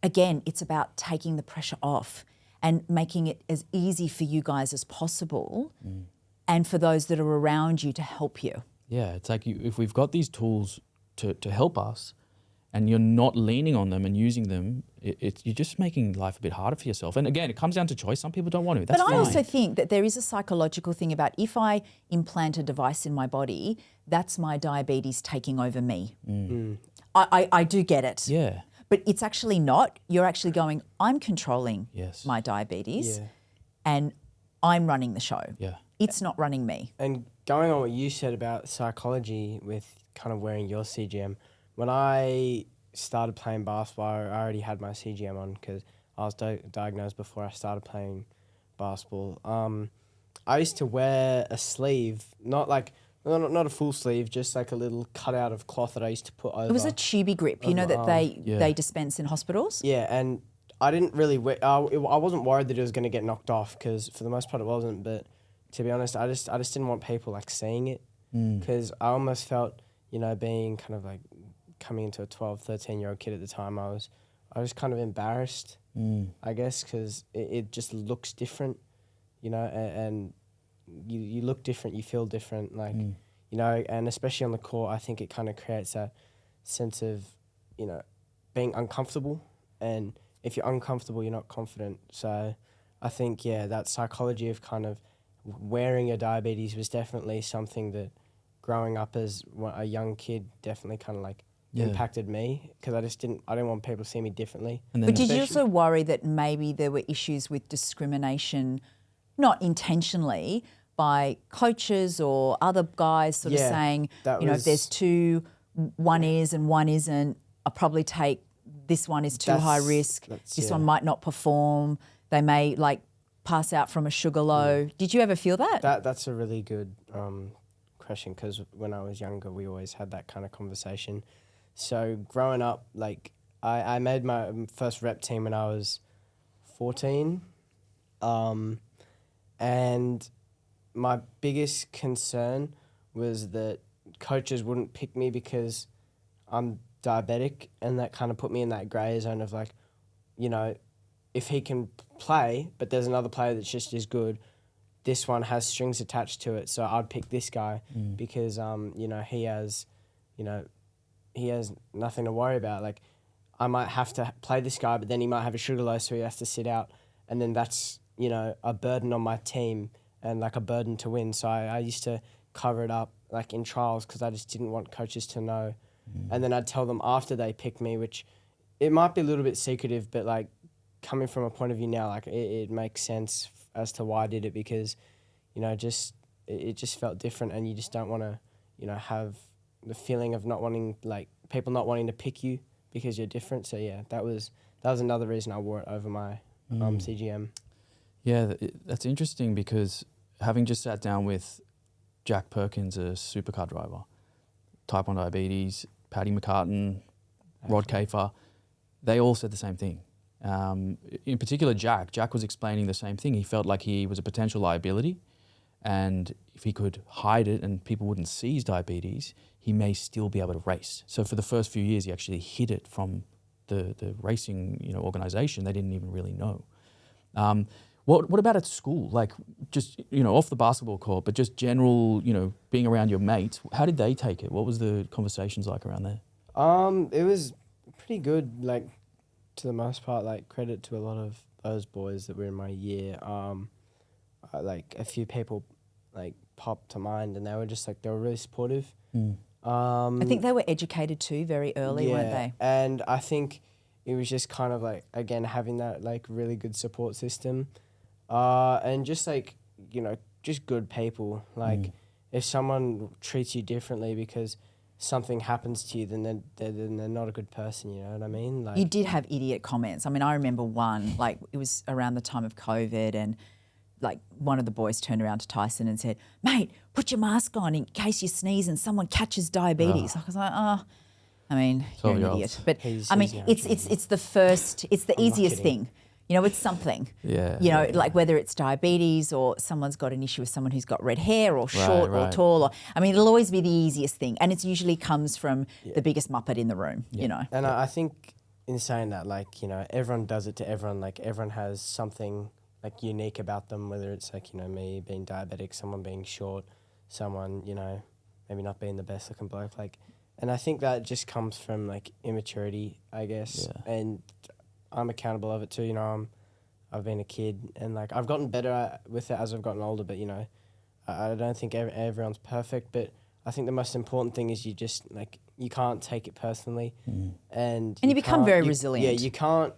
Again, it's about taking the pressure off and making it as easy for you guys as possible and for those that are around you to help you. Yeah, it's like if we've got these tools to help us and you're not leaning on them and using them, you're just making life a bit harder for yourself. And again, it comes down to choice. Some people don't want to. That's But I fine. also think that there is a psychological thing about if I implant a device in my body, that's my diabetes taking over me. I do get it. Yeah. But it's actually not. You're actually going, I'm controlling Yes. my diabetes Yeah. and I'm running the show. Yeah. It's not running me. And going on what you said about psychology with kind of wearing your CGM, when I started playing basketball, I already had my CGM on because I was diagnosed before I started playing basketball. I used to wear a sleeve, not a full sleeve, just like a little cutout of cloth that I used to put over. It was a tubey grip, you know, that they dispense in hospitals. Yeah, and I didn't really I wasn't worried that it was going to get knocked off because for the most part it wasn't. But to be honest, I just didn't want people like seeing it because I almost felt, you know, being kind of like coming into a 12, 13-year-old kid at the time, I was kind of embarrassed, I guess, because it just looks different, you know, and you look different, you feel different, like, you know, and especially on the court, I think it kind of creates that sense of, you know, being uncomfortable, and if you're uncomfortable, you're not confident. So I think, yeah, that psychology of kind of wearing your diabetes was definitely something that growing up as a young kid definitely kind of like impacted me because I didn't want people to see me differently. But did you also worry that maybe there were issues with discrimination, not intentionally, by coaches or other guys sort of saying, you know, if there's two, one is and one isn't, I'll probably take this one is too high risk, this one might not perform, they may like pass out from a sugar low. Did you ever feel that? That's a really good question because when I was younger, we always had that kind of conversation. So growing up, like I made my first rep team when I was 14, and my biggest concern was that coaches wouldn't pick me because I'm diabetic, and that kind of put me in that grey zone of like, you know, if he can play, but there's another player that's just as good, this one has strings attached to it, so I'd pick this guy because you know, he has nothing to worry about. Like, I might have to play this guy, but then he might have a sugar low, so he has to sit out, and then that's, you know, a burden on my team and like a burden to win. So I used to cover it up like in trials because I just didn't want coaches to know. And then I'd tell them after they picked me, which it might be a little bit secretive, but like coming from a point of view now, like it makes sense as to why I did it, because, you know, it just felt different, and you just don't want to, you know, have the feeling of not wanting, like, people not wanting to pick you because you're different. So yeah, that was another reason I wore it over my CGM. Yeah, that's interesting, because having just sat down with Jack Perkins, a supercar driver, type 1 diabetes, Paddy McCartan, Rod Kafer, they all said the same thing. In particular, Jack was explaining the same thing. He felt like he was a potential liability, and if he could hide it and people wouldn't see his diabetes, he may still be able to race. So for the first few years, he actually hid it from the racing, you know, organization. They didn't even really know. What about at school? Like, just, you know, off the basketball court, but just general, you know, being around your mates. How did they take it? What was the conversations like around there? It was pretty good, like, to the most part. Like, credit to a lot of those boys that were in my year. Like, a few people, like, popped to mind, and they were just, like, they were really supportive. I think they were educated too very early, weren't they? And I think it was just kind of like, again, having that, like, really good support system. And just, like, you know, just good people. Like, if someone treats you differently because something happens to you, then they're not a good person, you know what I mean? Like, You did have idiot comments. I mean, I remember one, like, it was around the time of COVID, and like one of the boys turned around to Tyson and said, "Mate, put your mask on in case you sneeze and someone catches diabetes." I was like, I mean, you're an idiot. But I mean, it's the easiest thing. You know, it's something. Yeah. You know, like whether it's diabetes or someone's got an issue with someone who's got red hair or short or tall, or I mean, it'll always be the easiest thing, and it usually comes from the biggest muppet in the room. You know. And I think in saying that, like, you know, everyone does it to everyone. Like, everyone has something, like, unique about them, whether it's, like, you know, me being diabetic, someone being short, someone, you know, maybe not being the best looking bloke. Like, and I think that just comes from, like, immaturity, I guess. Yeah. And I'm accountable of it too, you know. I've been a kid, and, like, I've gotten better with it as I've gotten older, but, you know, I don't think everyone's perfect, but I think the most important thing is you just, like, you can't take it personally. And you become very resilient. Yeah, you can't,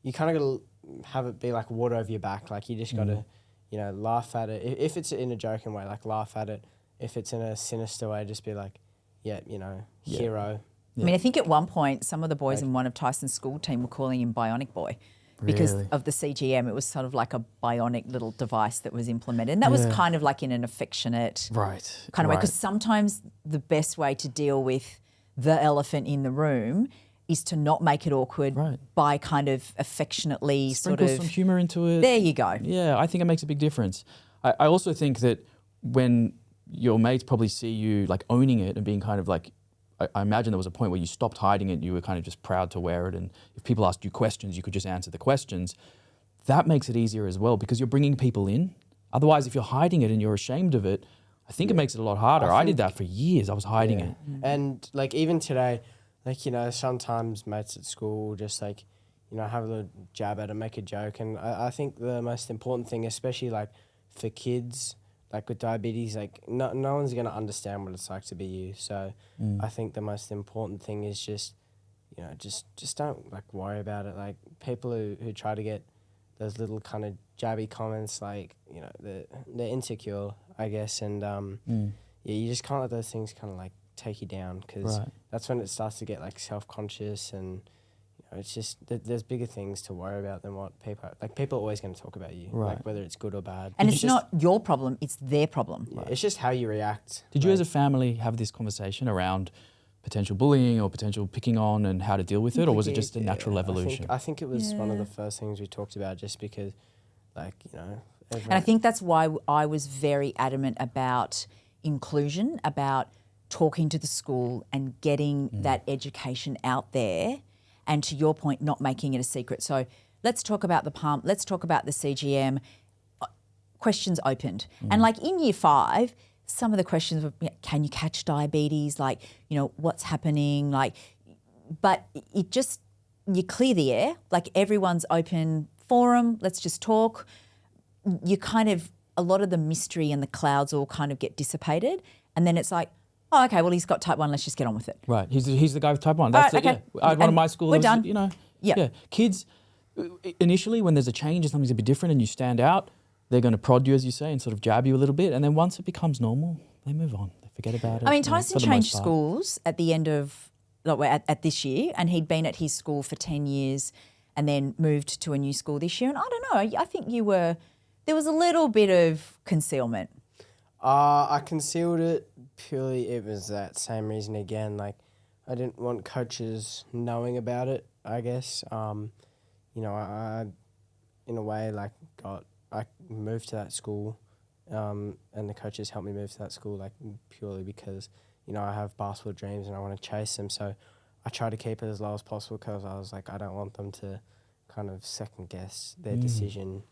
you kind of got to have it be like water over your back. Like, you just got to, you know, laugh at it. If it's in a joking way, like, laugh at it. If it's in a sinister way, just be like, yeah, you know, hero. I mean, I think at one point some of the boys in one of Tyson's school team were calling him Bionic Boy because of the CGM. It was sort of like a bionic little device that was implemented. And that was kind of like in an affectionate kind of way. Because sometimes the best way to deal with the elephant in the room is to not make it awkward by kind of affectionately Sprinkle some humour into it. There you go. Yeah, I think it makes a big difference. I also think that when your mates probably see you, like, owning it and being kind of like, I imagine there was a point where you stopped hiding it, you were kind of just proud to wear it, and if people asked you questions, you could just answer the questions. That makes it easier as well, because you're bringing people in. Otherwise, if you're hiding it and you're ashamed of it, I think it makes it a lot harder. I did that for years. I was hiding it. And, like, even today, like, you know, sometimes mates at school will just, like, you know, have a little jab at it, make a joke. And I think the most important thing, especially, like, for kids, like, with diabetes, like, no one's going to understand what it's like to be you. So I think the most important thing is just, you know, just don't, like, worry about it. Like, people who try to get those little kind of jabby comments, like, you know, they're insecure, I guess. And, yeah, you just can't let those things kind of, like, take you down, because that's when it starts to get, like, self-conscious, and, you know, it's just there's bigger things to worry about than what people are. Like, people are always going to talk about you, like, whether it's good or bad. And it's not your problem, it's their problem. Yeah, it's just how you react. Did you as a family have this conversation around potential bullying or potential picking on and how to deal with it, or was it just a natural evolution? I think it was one of the first things we talked about, just because, like, you know. And I think that's why I was very adamant about inclusion, about talking to the school and getting that education out there, and to your point, not making it a secret. So let's talk about the pump, let's talk about the CGM. Questions opened. And like in year 5, some of the questions were, can you catch diabetes? Like, what's happening? Like, but it just, you clear the air, like everyone's open forum, let's just talk. You kind of, a lot of the mystery and the clouds all kind of get dissipated. And then it's like, oh, okay, well, he's got type 1, let's just get on with it. Right, he's the guy with type 1. That's right, it, okay. I had one of my schools, we're done. Yeah. Kids, initially when there's a change and something's a bit different and you stand out, they're going to prod you, as you say, and sort of jab you a little bit. And then once it becomes normal, they move on. They forget about it. I mean, Tyson changed schools at the end of, at this year, and he'd been at his school for 10 years and then moved to a new school this year. And I don't know, I think there was a little bit of concealment. I concealed it purely, it was that same reason again. Like, I didn't want coaches knowing about it, I guess. I in a way, like, I moved to that school, and the coaches helped me move to that school, like, purely because, I have basketball dreams and I want to chase them. So I try to keep it as low as possible because I was like, I don't want them to kind of second guess their decision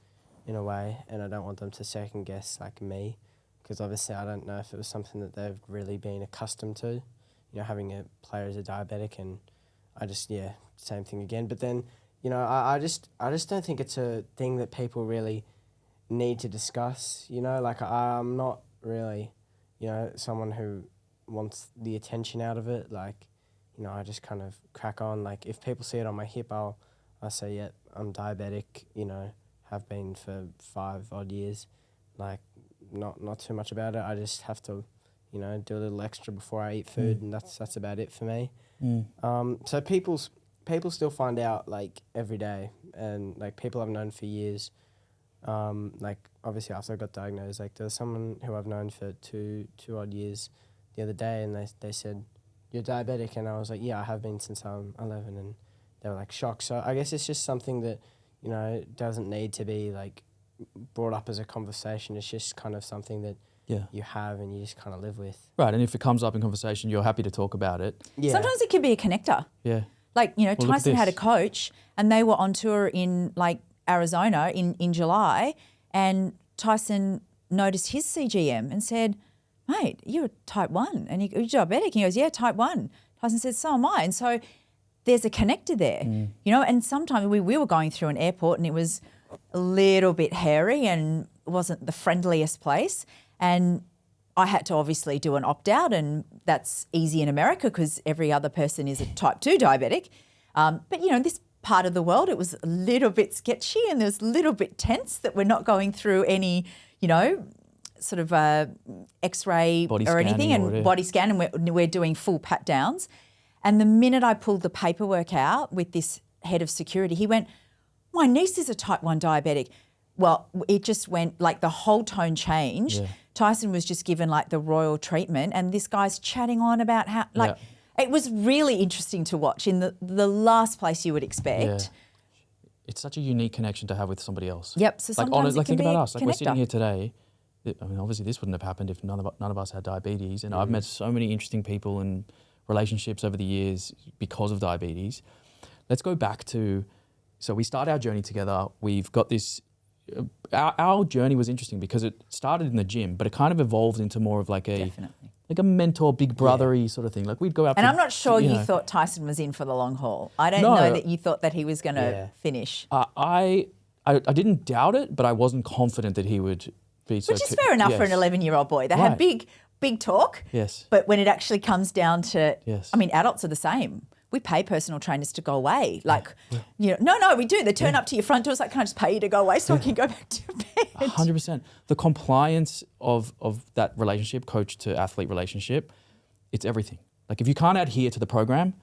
in a way, and I don't want them to second guess, like, me, because obviously I don't know if it was something that they've really been accustomed to, having a player as a diabetic, and I just, same thing again. But then, I just don't think it's a thing that people really need to discuss, like, I'm not really, someone who wants the attention out of it. Like, I just kind of crack on. Like, if people see it on my hip, I'll say, yeah, I'm diabetic, have been for 5 odd years. Like, not too much about it. I just have to, do a little extra before I eat food, and that's about it for me. So people still find out, like, every day, and, like, people I've known for years. Like, obviously after I got diagnosed, like, there was someone who I've known for two odd years the other day, and they said, you're diabetic, and I was like, yeah, I have been since I'm 11, and they were, like, shocked. So I guess it's just something that, doesn't need to be, like, brought up as a conversation. It's just kind of something that you have and you just kind of live with. Right, and if it comes up in conversation, you're happy to talk about it. Yeah. Sometimes it can be a connector. Yeah. Like, Tyson had a coach and they were on tour in, like, Arizona in July, and Tyson noticed his CGM and said, mate, you're type 1. And you're diabetic. And he goes, yeah, type 1. Tyson said, so am I. And so there's a connector there, and sometimes we were going through an airport and it was a little bit hairy and wasn't the friendliest place. And I had to obviously do an opt-out, and that's easy in America because every other person is a type 2 diabetic. But, this part of the world, it was a little bit sketchy and there was a little bit tense that we're not going through any, sort of X-ray or anything, and body scan, and we're doing full pat-downs. And the minute I pulled the paperwork out with this head of security, he went, my niece is a type 1 diabetic. Well, it just went, like, the whole tone changed. Yeah. Tyson was just given, like, the royal treatment, and this guy's chatting on about how, like, it was really interesting to watch in the last place you would expect. Yeah. It's such a unique connection to have with somebody else. Yep. So sometimes it can think be about us. Like, connector. we're sitting here today. I mean, obviously this wouldn't have happened if none of us had diabetes. And I've met so many interesting people and relationships over the years because of diabetes. Let's go back to, so we start our journey together. We've got this, our journey was interesting because it started in the gym, but it kind of evolved into more of like a mentor, big brothery sort of thing. Like, we'd go out. And I'm not sure you thought Tyson was in for the long haul. I don't know that you thought that he was going to finish. I didn't doubt it, but I wasn't confident that he would be so. Which is fair enough for an 11-year-old boy. They have big talk. Yes. But when it actually comes down to, I mean, adults are the same. We pay personal trainers to go away. Like, no, we do. They turn up to your front doors, like, can I just pay you to go away so I can go back to bed? 100%. The compliance of that relationship, coach to athlete relationship, it's everything. Like, if you can't adhere to the program,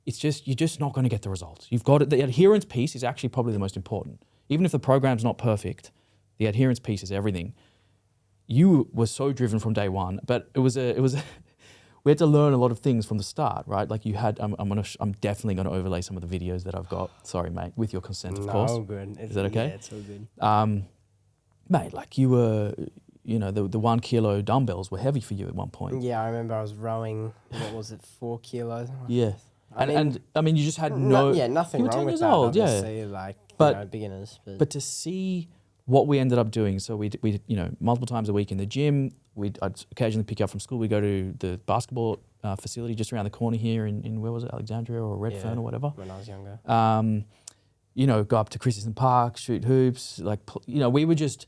you're just not going to get the results. You've got it. The adherence piece is actually probably the most important. Even if the program's not perfect, the adherence piece is everything. You were so driven from day one, but it was we had to learn a lot of things from the start, right? Like, you had, I'm definitely going to overlay some of the videos that I've got. Sorry, mate, with your consent, of course. No, good. Is that okay? Yeah, it's all good. Mate, like, you were you know, the 1 kilo dumbbells were heavy for you at one point. Yeah, I remember I was rowing, what was it, 4 kilos? Yeah. And I mean, you just had nothing you were wrong 10 with years that, old, obviously, like, beginners. But to see what we ended up doing, so we you know, multiple times a week in the gym, I'd occasionally pick you up from school, we'd go to the basketball facility just around the corner here in where was it, Alexandria or Redfern or whatever. When I was younger. You know, go up to Christensen Park, shoot hoops, like, you know, we were just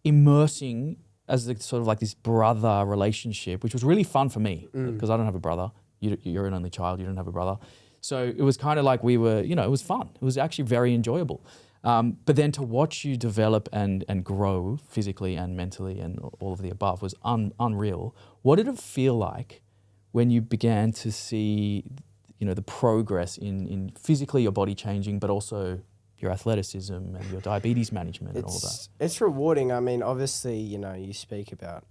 immersing as sort of like this brother relationship, which was really fun for me because I don't have a brother. You're an only child, you don't have a brother. So it was kind of like we were, you know, it was fun. It was actually very enjoyable. But then to watch you develop and grow physically and mentally and all of the above was unreal. What did it feel like when you began to see, you know, the progress in physically your body changing, but also your athleticism and your diabetes management and all of that? It's rewarding. I mean, obviously, you know, you speak about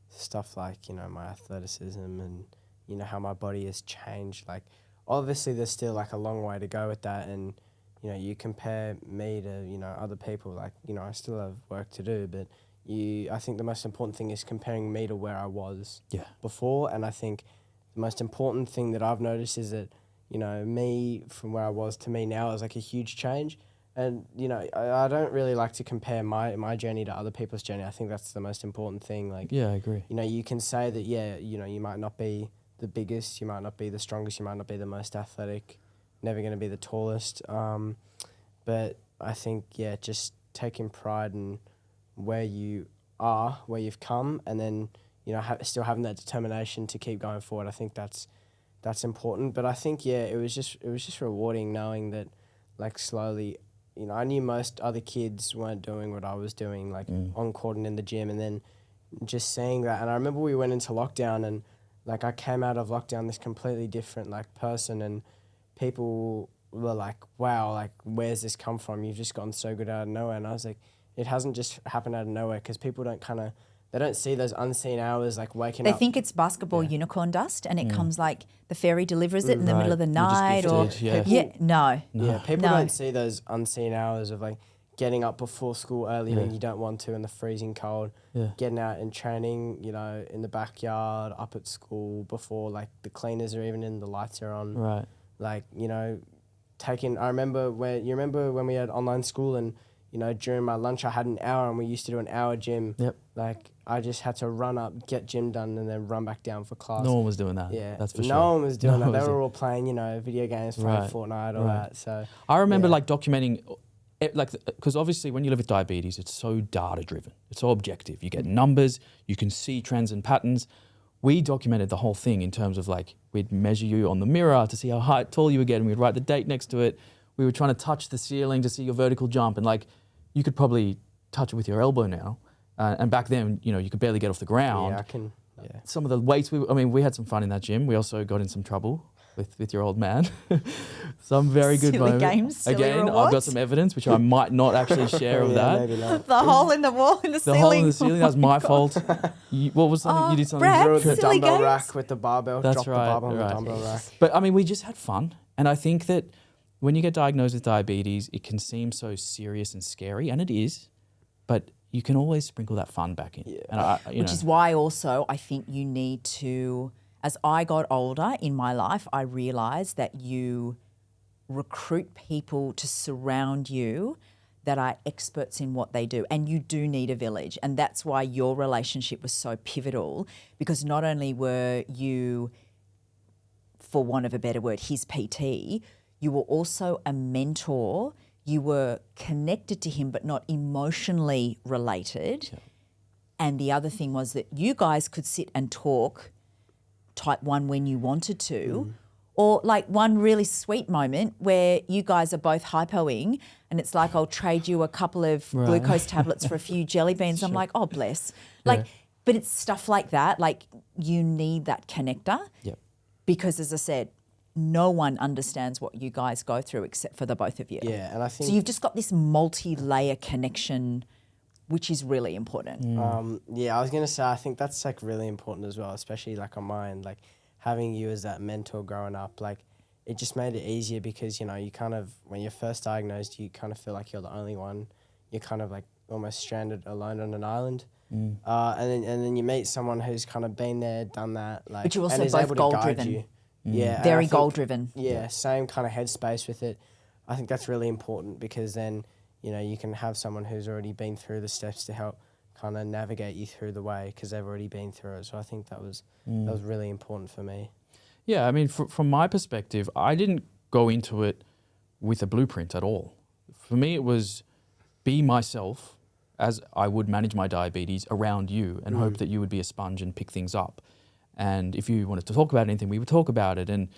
stuff like, you know, my athleticism and, you know, how my body has changed. Like, obviously there's still like a long way to go with that, and you know, you compare me to, you know, other people, like, you know, I still have work to do, but I think the most important thing is comparing me to where I was before. And I think the most important thing that I've noticed is that, you know, me from where I was to me now is like a huge change. And, you know, I don't really like to compare my journey to other people's journey. I think that's the most important thing. Like, yeah, I agree. You know, you can say that, you know, you might not be the biggest, you might not be the strongest, you might not be the most athletic, never going to be the tallest. But I think, just taking pride in where you are, where you've come, and then, you know, still having that determination to keep going forward. I think that's important. But I think, it was just rewarding knowing that, like, slowly, you know, I knew most other kids weren't doing what I was doing, like on court and in the gym, and then just seeing that. And I remember we went into lockdown, and like I came out of lockdown this completely different like person, and people were like, wow, like, where's this come from? You've just gotten so good out of nowhere. And I was like, it hasn't just happened out of nowhere, because people they don't see those unseen hours, like waking up. They think it's basketball unicorn dust, and it comes like the fairy delivers it in the middle of the night, or no. People don't see those unseen hours of like getting up before school early when you don't want to in the freezing cold, getting out and training, you know, in the backyard, up at school before like the cleaners are even in, the lights are on. Right. Like, you know, I remember when we had online school, and, you know, during my lunch I had an hour, and we used to do an hour gym. Yep. Like, I just had to run up, get gym done, and then run back down for class. No one was doing that. Yeah, that's for sure. No one was doing that. They were all playing, you know, video games, playing Fortnite, all that. So I remember like documenting, like, because obviously when you live with diabetes, it's so data driven. It's so objective. You get numbers, you can see trends and patterns. We documented the whole thing in terms of like, we'd measure you on the mirror to see how tall you were getting. We'd write the date next to it. We were trying to touch the ceiling to see your vertical jump. And like, you could probably touch it with your elbow now. And back then, you know, you could barely get off the ground. Yeah, I can. Yeah. Some of the weights, we had some fun in that gym. We also got in some trouble with your old man. Some very good silly moments. Games, silly Again, rewards. I've got some evidence, which I might not actually share of that. Maybe not. The hole in the wall in the The ceiling. hole in the ceiling, that was my fault. What was something you did something? Brad, Threw the silly dumbbell games. rack with the barbell. That's Drop right, the barbell on right. the dumbbell rack. But I mean, we just had fun. And I think that when you get diagnosed with diabetes, it can seem so serious and scary, and it is, but you can always sprinkle that fun back in. Yeah. And Which is why also I think you need to, as I got older in my life, I realised that you recruit people to surround you that are experts in what they do. And you do need a village. And that's why your relationship was so pivotal, because not only were you, for want of a better word, his PT, you were also a mentor. You were connected to him, but not emotionally related. Yeah. And the other thing was that you guys could sit and talk type 1 when you wanted to, or like one really sweet moment where you guys are both hypoing, and it's like, I'll trade you a couple of glucose tablets for a few jelly beans. I'm like, oh, bless. Like, but it's stuff like that. Like, you need that connector because, as I said, no one understands what you guys go through except for the both of you. Yeah, and I think... So you've just got this multi-layer connection, which is really important. I was going to say, I think that's like really important as well, especially like on mine, like having you as that mentor growing up, like it just made it easier because, you know, you kind of, when you're first diagnosed, you kind of feel like you're the only one. You're kind of like almost stranded alone on an island. And then you meet someone who's kind of been there, done that, like, But you're also and is both able to guide goal-driven. you. Yeah, and I Very think- goal-driven. Yeah, same kind of headspace with it. I think that's really important because then, you know, you can have someone who's already been through the steps to help kind of navigate you through the way because they've already been through it. So I think that was really important for me. Yeah, I mean, from my perspective, I didn't go into it with a blueprint at all. For me, it was be myself as I would manage my diabetes around you and hope that you would be a sponge and pick things up. And if you wanted to talk about anything, we would talk about it. And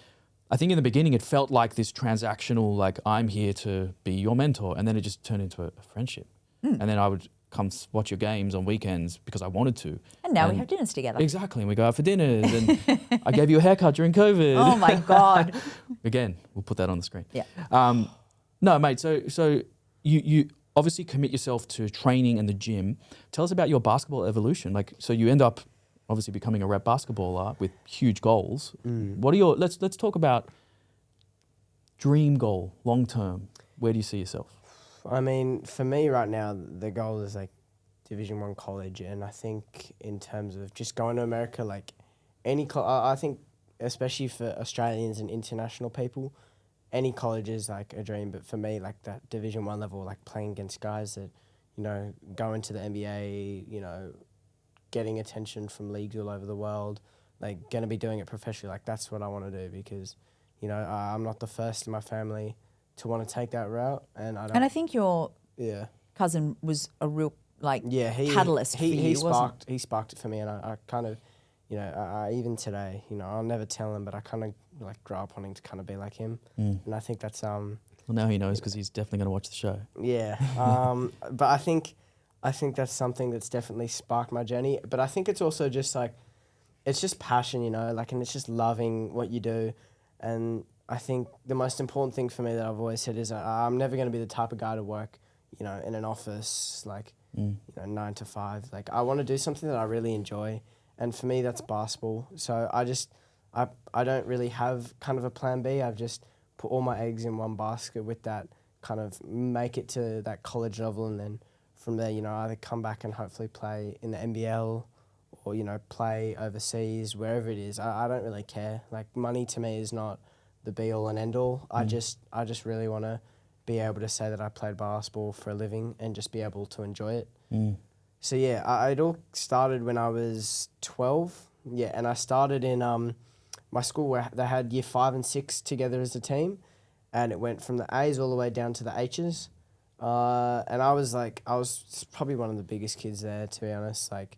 I think in the beginning, it felt like this transactional, like I'm here to be your mentor. And then it just turned into a friendship. And then I would come watch your games on weekends because I wanted to. And now we have dinners together. Exactly. And we go out for dinners. And I gave you a haircut during COVID. Oh my God. Again, we'll put that on the screen. Yeah. No, mate. So you obviously commit yourself to training and the gym. Tell us about your basketball evolution. Like, so you end up obviously becoming a rep basketballer with huge goals. What are your? Let's talk about dream goal, long term. Where do you see yourself? I mean, for me right now, the goal is like Division 1 college, and I think in terms of just going to America, like I think especially for Australians and international people, any college is like a dream. But for me, like that Division 1 level, like playing against guys that, you know, go into the NBA, you know, getting attention from leagues all over the world, like going to be doing it professionally, like that's what I want to do because, you know, I'm not the first in my family to want to take that route, and I don't. And I think your Yeah. cousin was a real Yeah, catalyst for you, wasn't he sparked it for me, and I kind of, you know, I even today, you know, I'll never tell him, but I kind of like grew up wanting to kind of be like him, and I think that's Well, now he knows because he's definitely going to watch the show. yeah, but I think that's something that's definitely sparked my journey. But I think it's also just like, it's just passion, you know, like, and it's just loving what you do, and I think the most important thing for me that I've always said is I'm never going to be the type of guy to work, you know, in an office, like, you know, 9 to 5. Like, I want to do something that I really enjoy. And for me, that's basketball. So I don't really have kind of a plan B. I've just put all my eggs in one basket with that, kind of make it to that college level. And then from there, you know, either come back and hopefully play in the NBL or, you know, play overseas, wherever it is. I don't really care. Like, money to me is not the be all and end all. I just really want to be able to say that I played basketball for a living and just be able to enjoy it. So yeah, it all started when I was 12. Yeah, and I started in my school where they had year 5 and 6 together as a team, and it went from the A's all the way down to the H's. And I was probably one of the biggest kids there, to be honest. Like,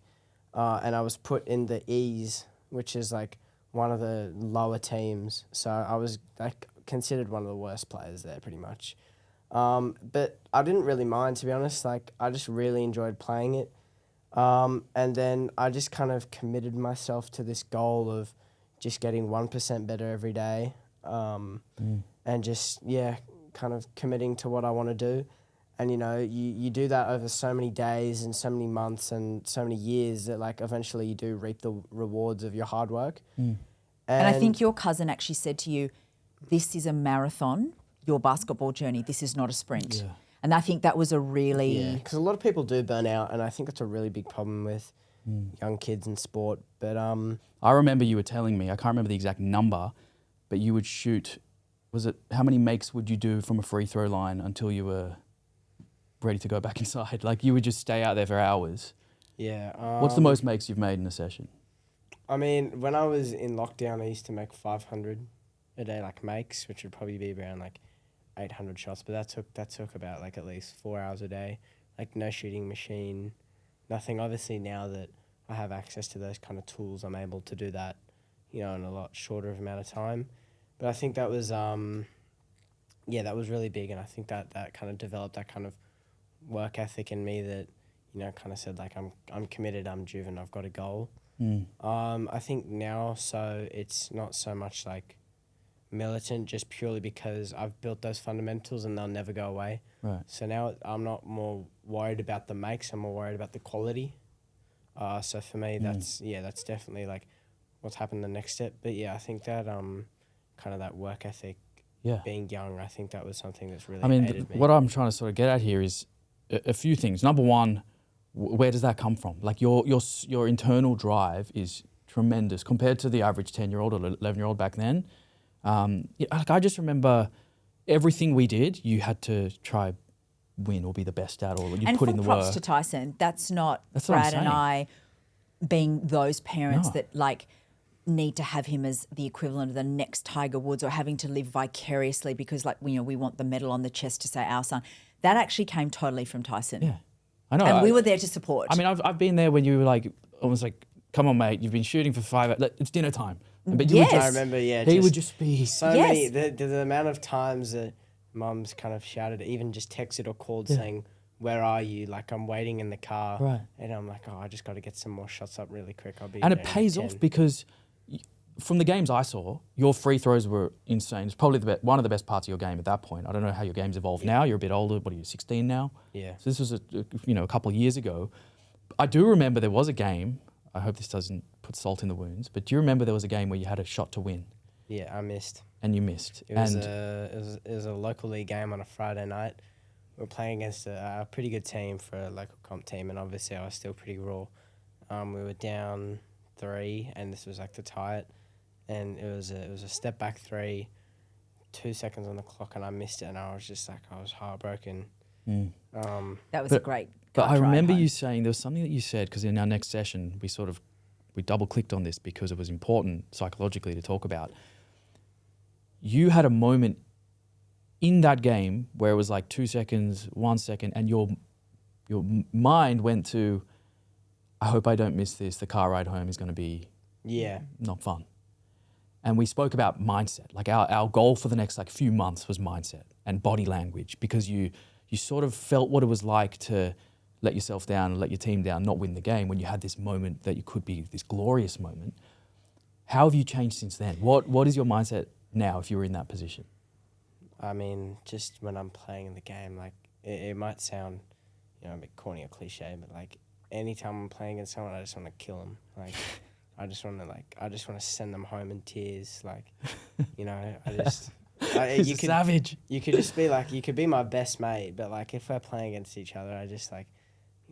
and I was put in the E's, which is like one of the lower teams. So I was like considered one of the worst players there pretty much. But I didn't really mind, to be honest. Like, I just really enjoyed playing it. And then I just kind of committed myself to this goal of just getting 1% better every day. And just, yeah, kind of committing to what I want to do. And, you know, you do that over so many days and so many months and so many years that, like, eventually you do reap the rewards of your hard work. And I think your cousin actually said to you, this is a marathon, your basketball journey. This is not a sprint. Yeah. And I think that was a really... Yeah, because a lot of people do burn out, and I think that's a really big problem with young kids in sport. But I remember you were telling me, I can't remember the exact number, but you would shoot, was it, how many makes would you do from a free throw line until you were ready to go back inside? Like, you would just stay out there for hours. yeah. What's the most makes you've made in a session? I mean, when I was in lockdown, I used to make 500 a day, like makes, which would probably be around like 800 shots. But that took about like at least 4 hours a day. Like, no shooting machine, nothing. Obviously, now that I have access to those kind of tools, I'm able to do that, you know, in a lot shorter amount of time. But I think that was, that was really big, and I think that kind of developed that kind of work ethic in me that, you know, kind of said, like, I'm committed, I'm driven, I've got a goal. I think now, so it's not so much like militant, just purely because I've built those fundamentals and they'll never go away. Right. So now I'm not more worried about the makes, I'm more worried about the quality. So for me, that's definitely like what's happened the next step. But yeah, I think that kind of that work ethic, Yeah. being young, I think that was something that's really I mean, aided me. what I'm trying to sort of get at here is a few things. Number one, where does that come from? Like your internal drive is tremendous compared to the average 10-year-old or 11-year-old back then. Like I just remember everything we did, you had to try win or be the best at, or you put in the work. And props to Tyson. That's not That's what I'm Brad and saying. I being those parents No. that like need to have him as the equivalent of the next Tiger Woods, or having to live vicariously because like, you know, we want the medal on the chest to say our son. That actually came totally from Tyson. Yeah, I know. And we were there to support. I mean, I've been there when you were like, almost like, come on, mate, you've been shooting for 5 hours. It's dinner time. But you Yes. would I just, remember, yeah. he would just be So Yes. many, the amount of times that mums kind of shouted, even just texted or called saying, where are you? Like, I'm waiting in the car. Right. And I'm like, oh, I just got to get some more shots up really quick. I'll be and there it in pays 10. off because from the games I saw, your free throws were insane. It's probably one of the best parts of your game at that point. I don't know how your game's evolved now. You're a bit older. What are you, 16 now? Yeah. So this was a couple of years ago. I do remember there was a game. I hope this doesn't put salt in the wounds, but do you remember there was a game where you had a shot to win Yeah, I missed. and you missed? It was a local league game on a Friday night. We were playing against a pretty good team for a local comp team, and obviously I was still pretty raw. We were down 3, and this was like to tie it, and it was a step back 3, 2 seconds on the clock, and I missed it, and I was just like, I was heartbroken. that was a great But gut I drive remember home. you saying, there was something that you said, because in our next session, we double clicked on this because it was important psychologically to talk about. You had a moment in that game where it was like 2 seconds, 1 second, and your mind went to, I hope I don't miss this. The car ride home is going to be Yeah. not fun. And we spoke about mindset. Like our goal for the next like few months was mindset and body language, because you sort of felt what it was like to let yourself down and let your team down, not win the game, when you had this moment that you could be this glorious moment. How have you changed since then? What is your mindset now if you were in that position? I mean, just when I'm playing in the game, like it might sound, a bit corny or cliche, but like anytime I'm playing against someone, I just want to kill them. Like, I just want to send them home in tears. Like, He's a savage. You could just be like, you could be my best mate, but like if we're playing against each other, I just like,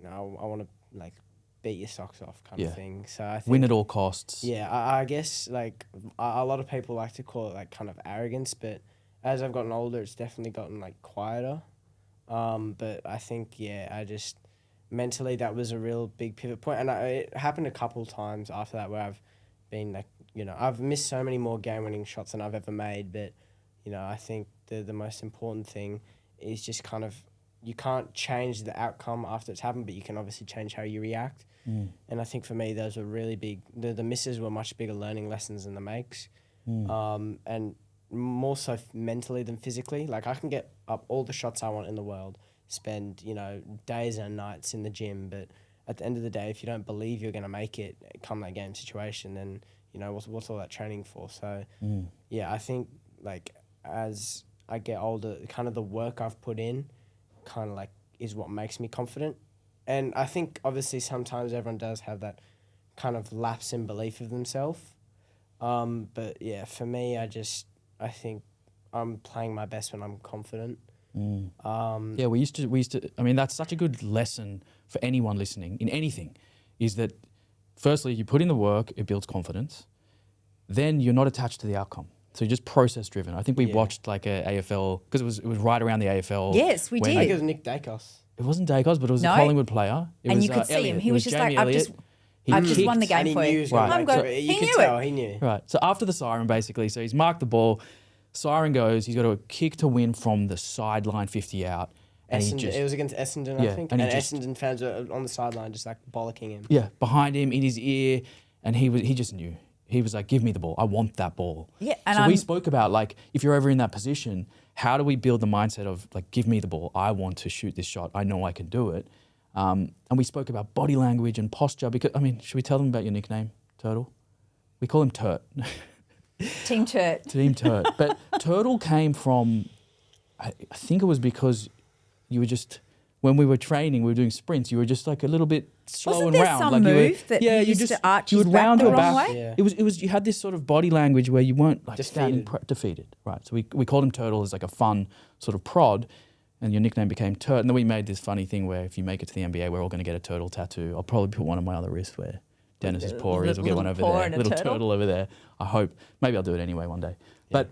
I want to like beat your socks off kind of thing. So I think Win at all costs. Yeah, I guess like a lot of people like to call it like kind of arrogance, but as I've gotten older, it's definitely gotten like quieter. But I think, I just mentally that was a real big pivot point. And it happened a couple times after that where I've been like, I've missed so many more game-winning shots than I've ever made. But, I think the most important thing is just kind of, you can't change the outcome after it's happened, but you can obviously change how you react. And I think for me, those were really big. The misses were much bigger learning lessons than the makes. And more so mentally than physically. Like I can get up all the shots I want in the world, spend, days and nights in the gym, but at the end of the day, if you don't believe you're going to make it come that game situation, then, what's all that training for? So, I think like as I get older, kind of the work I've put in kind of like is what makes me confident. And I think obviously sometimes everyone does have that kind of lapse in belief of themselves. But yeah, for me, I think I'm playing my best when I'm confident. We used to, I mean, that's such a good lesson for anyone listening in anything, is that firstly, you put in the work, it builds confidence. Then you're not attached to the outcome. So you're just process driven. I think we watched like a AFL, because it was right around the AFL. Yes, we I did. think it was Nick Dacos. It wasn't Dacos, but it was a Collingwood player. It And was, you could see him. Elliott. He It was just Jamie like, Elliott. I've just won the And game he for knew he you. was gonna I'm make good. it. You He could knew tell, it. he knew. Right. So after the siren, basically, so he's marked the ball, siren goes, he's got a kick to win from the sideline 50 out. And It was against Essendon, I think. and And he just- Essendon fans were on the sideline just like bollocking him. Yeah, behind him, in his ear, and he just knew. He was like, give me the ball. I want that ball. Yeah, and so we I'm- spoke about, like, if you're ever in that position, how do we build the mindset of, like, give me the ball. I want to shoot this shot. I know I can do it. And we spoke about body language and posture. Because, I mean, should we tell them about your nickname, Turtle? We call him Turt. Team Turt. Team Turt. But Turtle came from, I think it was because you were just, when we were training, we were doing sprints, you were just like a little bit slow Wasn't and there round. some like move that he used to arch you his would back round the your wrong back. way? Yeah. It was you had this sort of body language where you weren't like standing Defeated. defeated. Right. So we called him Turtle as like a fun sort of prod. and your nickname became Turt. And then we made this funny thing where if you make it to the NBA, we're all going to get a turtle tattoo. I'll probably put one on my other wrist where Dennis's paw is. We'll get one over there. Little turtle over there. I hope. Maybe I'll do it anyway one day. Yeah. But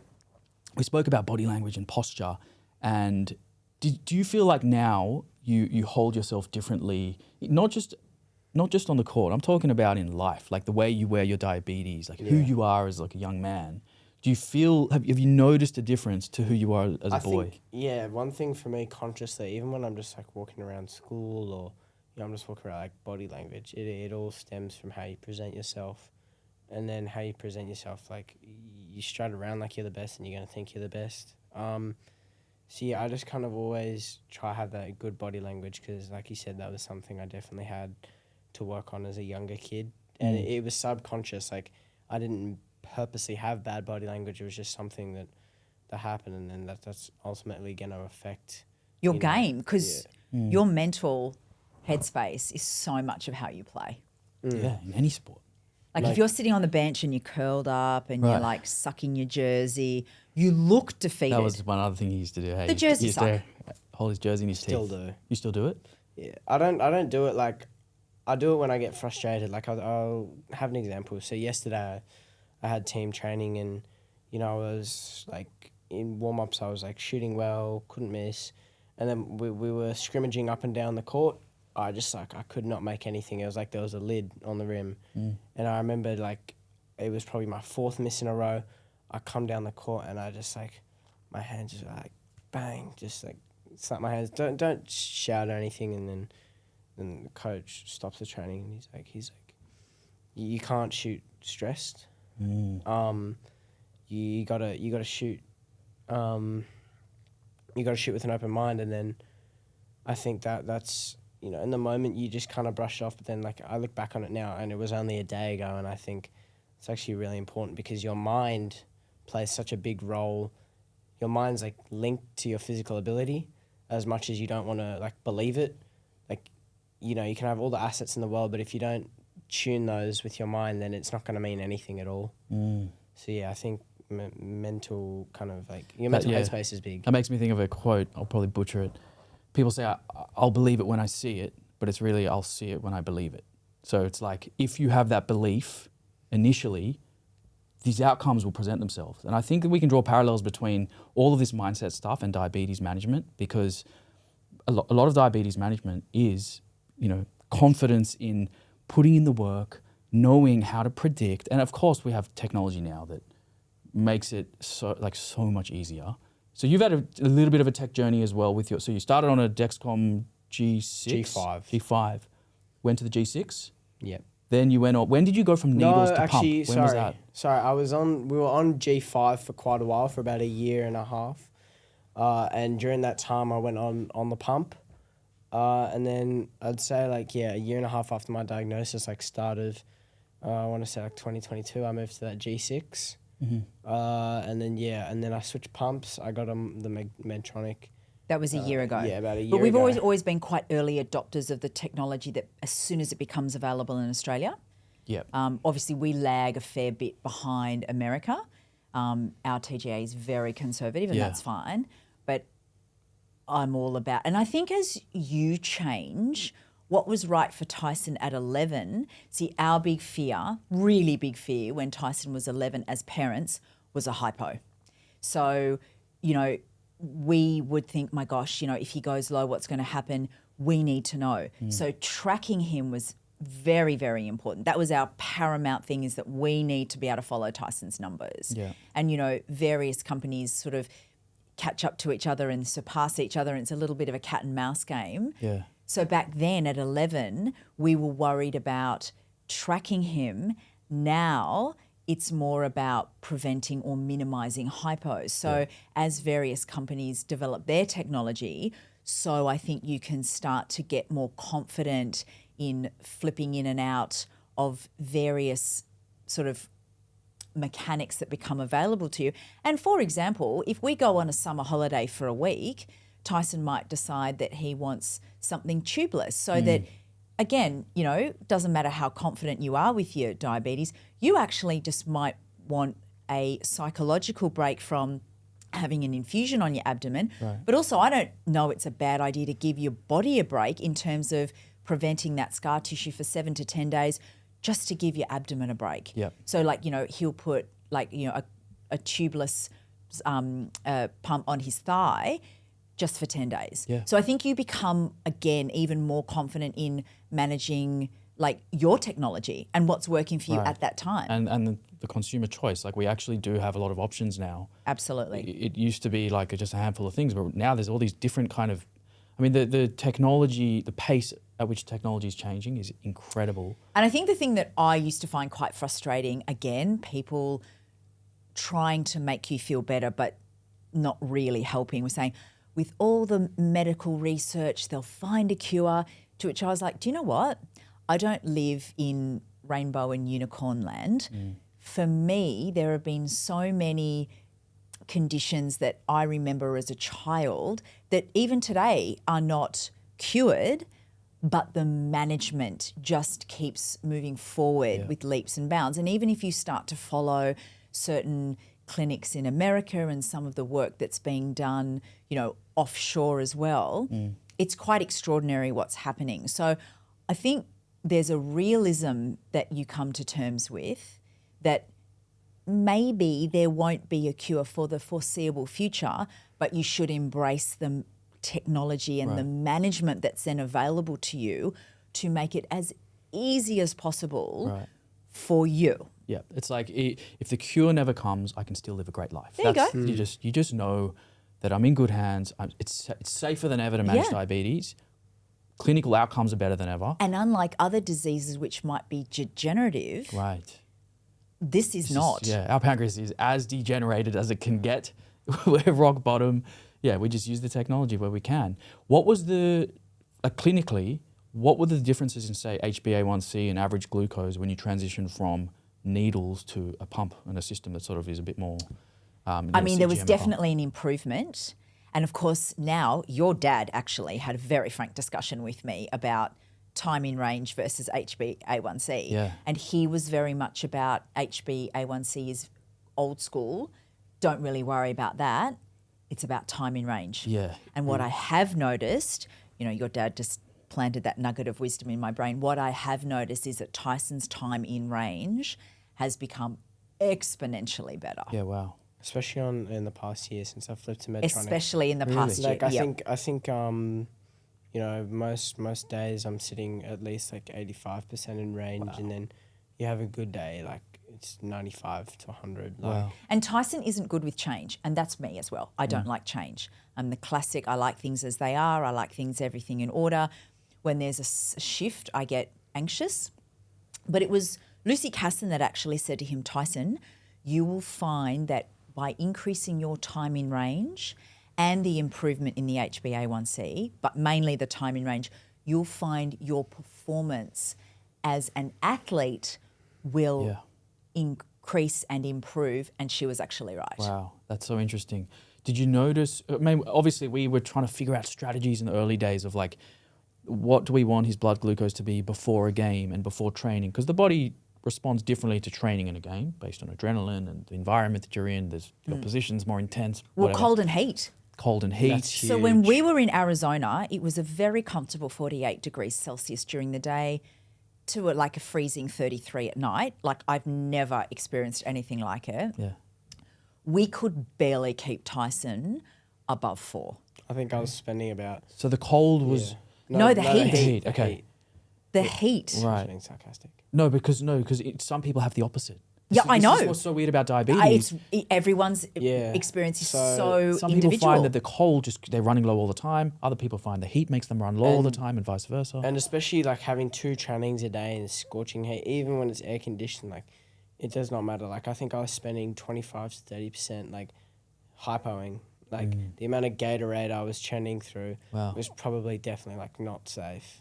we spoke about body language and posture. And do you feel like now you hold yourself differently, not just on the court, I'm talking about in life, like the way you wear your diabetes, like who you are as like a young man. Do you feel, have you noticed a difference to who you are as a boy? Yeah, one thing for me consciously, even when I'm just like walking around school or I'm just walking around, like body language, it all stems from how you present yourself. And then how you present yourself, like you strut around like you're the best and you're going to think you're the best. So yeah, I just kind of always try to have that good body language because like you said, that was something I definitely had to work on as a younger kid. And it was subconscious, like I didn't purposely have bad body language. It was just something that happened, and then that's ultimately going to affect your game, because your mental headspace is so much of how you play. Yeah, in any sport. Like if you're sitting on the bench and you're curled up and you're like sucking your jersey, you look defeated. That was one other thing he used to do. Hey, the jersey suck. Hold his jersey in his teeth. Still do. You still do it? Yeah, I don't do it like, I do it when I get frustrated. Like I'll have an example. So yesterday I had team training and, I was like in warm-ups, I was like shooting well, couldn't miss. And then we were scrimmaging up and down the court. I could not make anything. It was like there was a lid on the rim. And I remember like it was probably my fourth miss in a row. I come down the court and I just like, my hands just like bang, just like slap my hands. Don't shout or anything. And then the coach stops the training and he's like, you can't shoot stressed. You gotta shoot. You gotta shoot with an open mind. And then I think that's, in the moment you just kind of brush it off, but then like I look back on it now and it was only a day ago, and I think it's actually really important because your mind plays such a big role. Your mind's like linked to your physical ability as much as you don't want to like believe it. Like, you can have all the assets in the world, but if you don't tune those with your mind, then it's not going to mean anything at all. So yeah, I think mental kind of like your mental headspace is big. That makes me think of a quote. I'll probably butcher it. People say, I'll believe it when I see it, but it's really, I'll see it when I believe it. So it's like, if you have that belief initially, these outcomes will present themselves. And I think that we can draw parallels between all of this mindset stuff and diabetes management, because a lot of diabetes management is, confidence in putting in the work, knowing how to predict. And of course we have technology now that makes it so much easier. So you've had a little bit of a tech journey as well with so you started on a Dexcom G6? G5. Went to the G6? Yep. Then you went on, when did you go from needles to pump? When was that? Sorry, we were on G5 for quite a while, for about a year and a half. And during that time I went on the pump. And then I'd say a year and a half after my diagnosis, start of, I want to say 2022, I moved to that G6. And then I switched pumps. I got the Medtronic. That was a year ago. Yeah, about a year ago. But we've ago. always been quite early adopters of the technology that as soon as it becomes available in Australia. Yep. Obviously, we lag a fair bit behind America. Our TGA is very conservative, and that's fine. But I'm all about, and I think as you change, what was right for Tyson at 11, our big fear, really big fear when Tyson was 11 as parents was a hypo. So, we would think, my gosh, if he goes low, what's going to happen? We need to know. So tracking him was very, very important. That was our paramount thing, is that we need to be able to follow Tyson's numbers. Yeah. And, various companies sort of catch up to each other and surpass each other, and it's a little bit of a cat and mouse game. Yeah. So back then at 11, we were worried about tracking him. Now it's more about preventing or minimising hypos. So as various companies develop their technology, so I think you can start to get more confident in flipping in and out of various sort of mechanics that become available to you. And for example, if we go on a summer holiday for a week, Tyson might decide that he wants something tubeless, so that, again, doesn't matter how confident you are with your diabetes, you actually just might want a psychological break from having an infusion on your abdomen. Right. But also I don't know it's a bad idea to give your body a break in terms of preventing that scar tissue for 7 to 10 days just to give your abdomen a break. Yep. So like, he'll put like, a tubeless pump on his thigh just for 10 days. Yeah. So I think you become, again, even more confident in managing like your technology and what's working for you at that time. And the consumer choice, like we actually do have a lot of options now. Absolutely. It used to be like just a handful of things, but now there's all these different kind of, I mean, the technology, the pace at which technology is changing is incredible. And I think the thing that I used to find quite frustrating, again, people trying to make you feel better but not really helping, was saying, with all the medical research, they'll find a cure, to which I was like, do you know what? I don't live in rainbow and unicorn land. For me, there have been so many conditions that I remember as a child that even today are not cured, but the management just keeps moving forward with leaps and bounds. And even if you start to follow certain clinics in America and some of the work that's being done, offshore as well, it's quite extraordinary what's happening. So I think there's a realism that you come to terms with that maybe there won't be a cure for the foreseeable future, but you should embrace the technology and the management that's then available to you to make it as easy as possible for you. Yeah, it's like if the cure never comes, I can still live a great life. There you go. You just know that I'm in good hands. It's safer than ever to manage diabetes. Clinical outcomes are better than ever. And unlike other diseases which might be degenerative, this is not. Our pancreas is as degenerated as it can get. We're rock bottom. Yeah, we just use the technology where we can. What was clinically, what were the differences in, say, HbA1c and average glucose when you transition from needles to a pump and a system that sort of is a bit more there was CGM definitely an improvement. And of course, now your dad actually had a very frank discussion with me about time in range versus HbA1c. Yeah. And he was very much about HbA1c is old school. Don't really worry about that. It's about time in range. Yeah. And what I have noticed, your dad just planted that nugget of wisdom in my brain. What I have noticed is that Tyson's time in range has become exponentially better. Yeah, wow. Especially in the past year since I've flipped to Medtronic. Especially in the past year. Like I think most days I'm sitting at least like 85% in range, and then you have a good day, like it's 95 to 100. Wow. And Tyson isn't good with change, and that's me as well. I don't like change. I'm the classic, I like things as they are. I like everything in order. When there's a shift, I get anxious. But it was Lucy Casson that actually said to him, Tyson, you will find that by increasing your time in range and the improvement in the HbA1c, but mainly the time in range, you'll find your performance as an athlete will increase and improve. And she was actually right. Wow, that's so interesting. Did you notice, obviously we were trying to figure out strategies in the early days of like, what do we want his blood glucose to be before a game and before training? Because the body responds differently to training in a game based on adrenaline and the environment that you're in. Your position's more intense. Well, whatever. cold and heat. Cold and heat. That's So when we were in Arizona, it was a very comfortable 48 degrees Celsius during the day to like a freezing 33 at night. Like I've never experienced anything like it. Yeah. We could barely keep Tyson above 4. I think I was spending about... So the cold was... No, the heat. The heat, okay. The heat. I was Right. being sarcastic. No, because some people have the opposite. Yeah, I know. This is what's so weird about diabetes. Everyone's experience is so Some individual. people find that the cold, they're running low all the time. Other people find the heat makes them run low all the time and vice versa. And especially like having 2 trainings a day in the scorching heat, even when it's air conditioned, like it does not matter. Like I think I was spending 25 to 30% like hypoing. Like the amount of Gatorade I was churning through was probably definitely like not safe.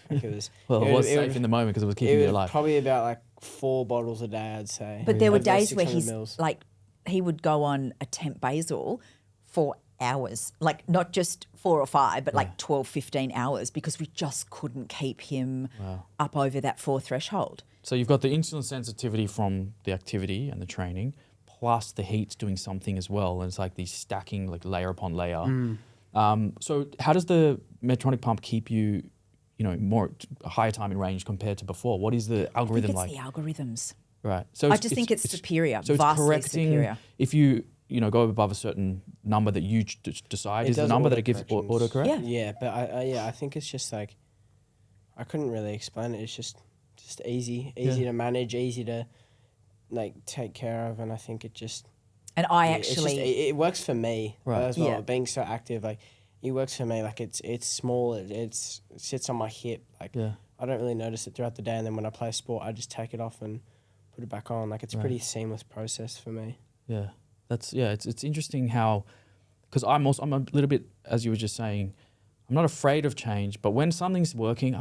Like it was. Well, it was safe in the moment because it was keeping you alive. Probably about like 4 bottles a day, I'd say. But there were Like those days where 600 he's mils. like, he would go on a temp basal for hours, like not just 4 or 5, but like 12, 15 hours because we just couldn't keep him up over that 4 threshold. So you've got the insulin sensitivity from the activity and the training, plus the heat's doing something as well. And it's like these stacking, like layer upon layer. So how does the Medtronic pump keep you, more higher time in range compared to before? What is the algorithm like? It's the algorithms. Right. So I just think it's superior, So it's vastly correcting superior. if you go above a certain number that you decide is the number that it gives autocorrect. Yeah, but I think it's just like I couldn't really explain it. It's just easy to manage, easy to like take care of, and I think it just. And it works for me as well. Yeah. Being so active, like it works for me. Like it's small. It sits on my hip. Like I don't really notice it throughout the day, and then when I play sport, I just take it off and put it back on. Like it's a pretty seamless process for me. Yeah, it's interesting how, because I'm a little bit, as you were just saying, I'm not afraid of change, but when something's working,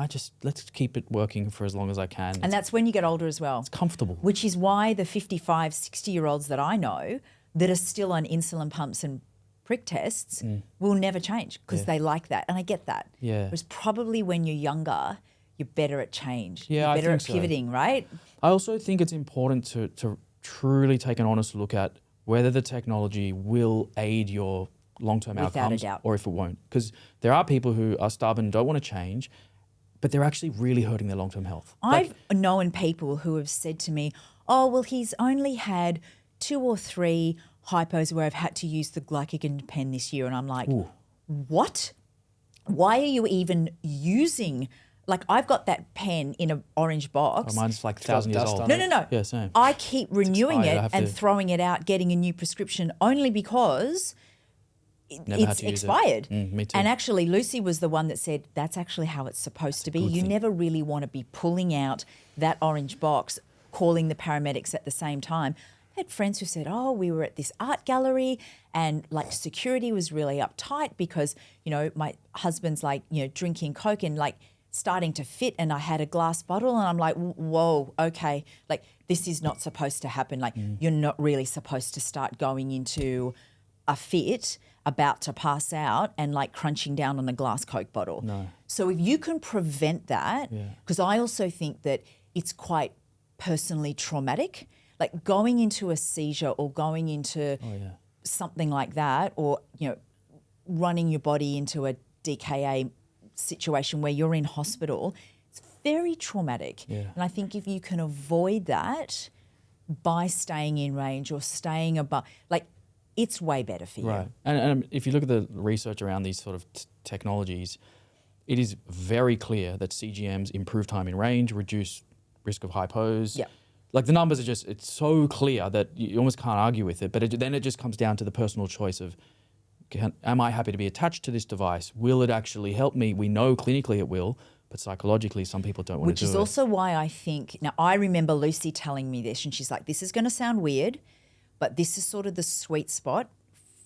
let's keep it working for as long as I can. And that's when you get older as well. It's comfortable. Which is why the 55, 60-year-olds that I know that are still on insulin pumps and prick tests will never change because they like that. And I get that. Yeah. Whereas probably when you're younger, you're better at change. Yeah, you're better I at think pivoting, right? I also think it's important to truly take an honest look at whether the technology will aid your long-term Without a outcomes doubt. or if it won't. Because there are people who are stubborn, don't want to change, but they're actually really hurting their long-term health. I've known people who have said to me, oh, well, he's only had 2 or 3 hypos where I've had to use the glycogen pen this year. And I'm like, what? Why are you even using... Like, I've got that pen in an orange box. Oh, mine's like 1,000 years old. No. Yeah, same. I keep renewing expired. it and throwing it out, getting a new prescription only because it's expired. Me too. And actually, Lucy was the one that said that's actually how it's supposed to be. You never really want to be pulling out that orange box, calling the paramedics at the same time. I had friends who said, oh, we were at this art gallery and like security was really uptight because, my husband's like, drinking Coke and like starting to fit and I had a glass bottle and I'm like, whoa, okay, like this is not supposed to happen. Like you're not really supposed to start going into a fit about to pass out and like crunching down on a glass Coke bottle. No. So if you can prevent that, because I also think that it's quite personally traumatic, like going into a seizure or going into something like that or, running your body into a DKA situation where you're in hospital, it's very traumatic. Yeah. And I think if you can avoid that by staying in range or staying above, like it's way better for you. Right. And if you look at the research around these sort of technologies, it is very clear that CGMs improve time in range, reduce risk of hypos. Yeah. Like the numbers are it's so clear that you almost can't argue with it. But then it just comes down to the personal choice of, am I happy to be attached to this device? Will it actually help me? We know clinically it will, but psychologically some people don't want to do it. Which is also why I think, now I remember Lucy telling me this and she's like, this is going to sound weird, but this is sort of the sweet spot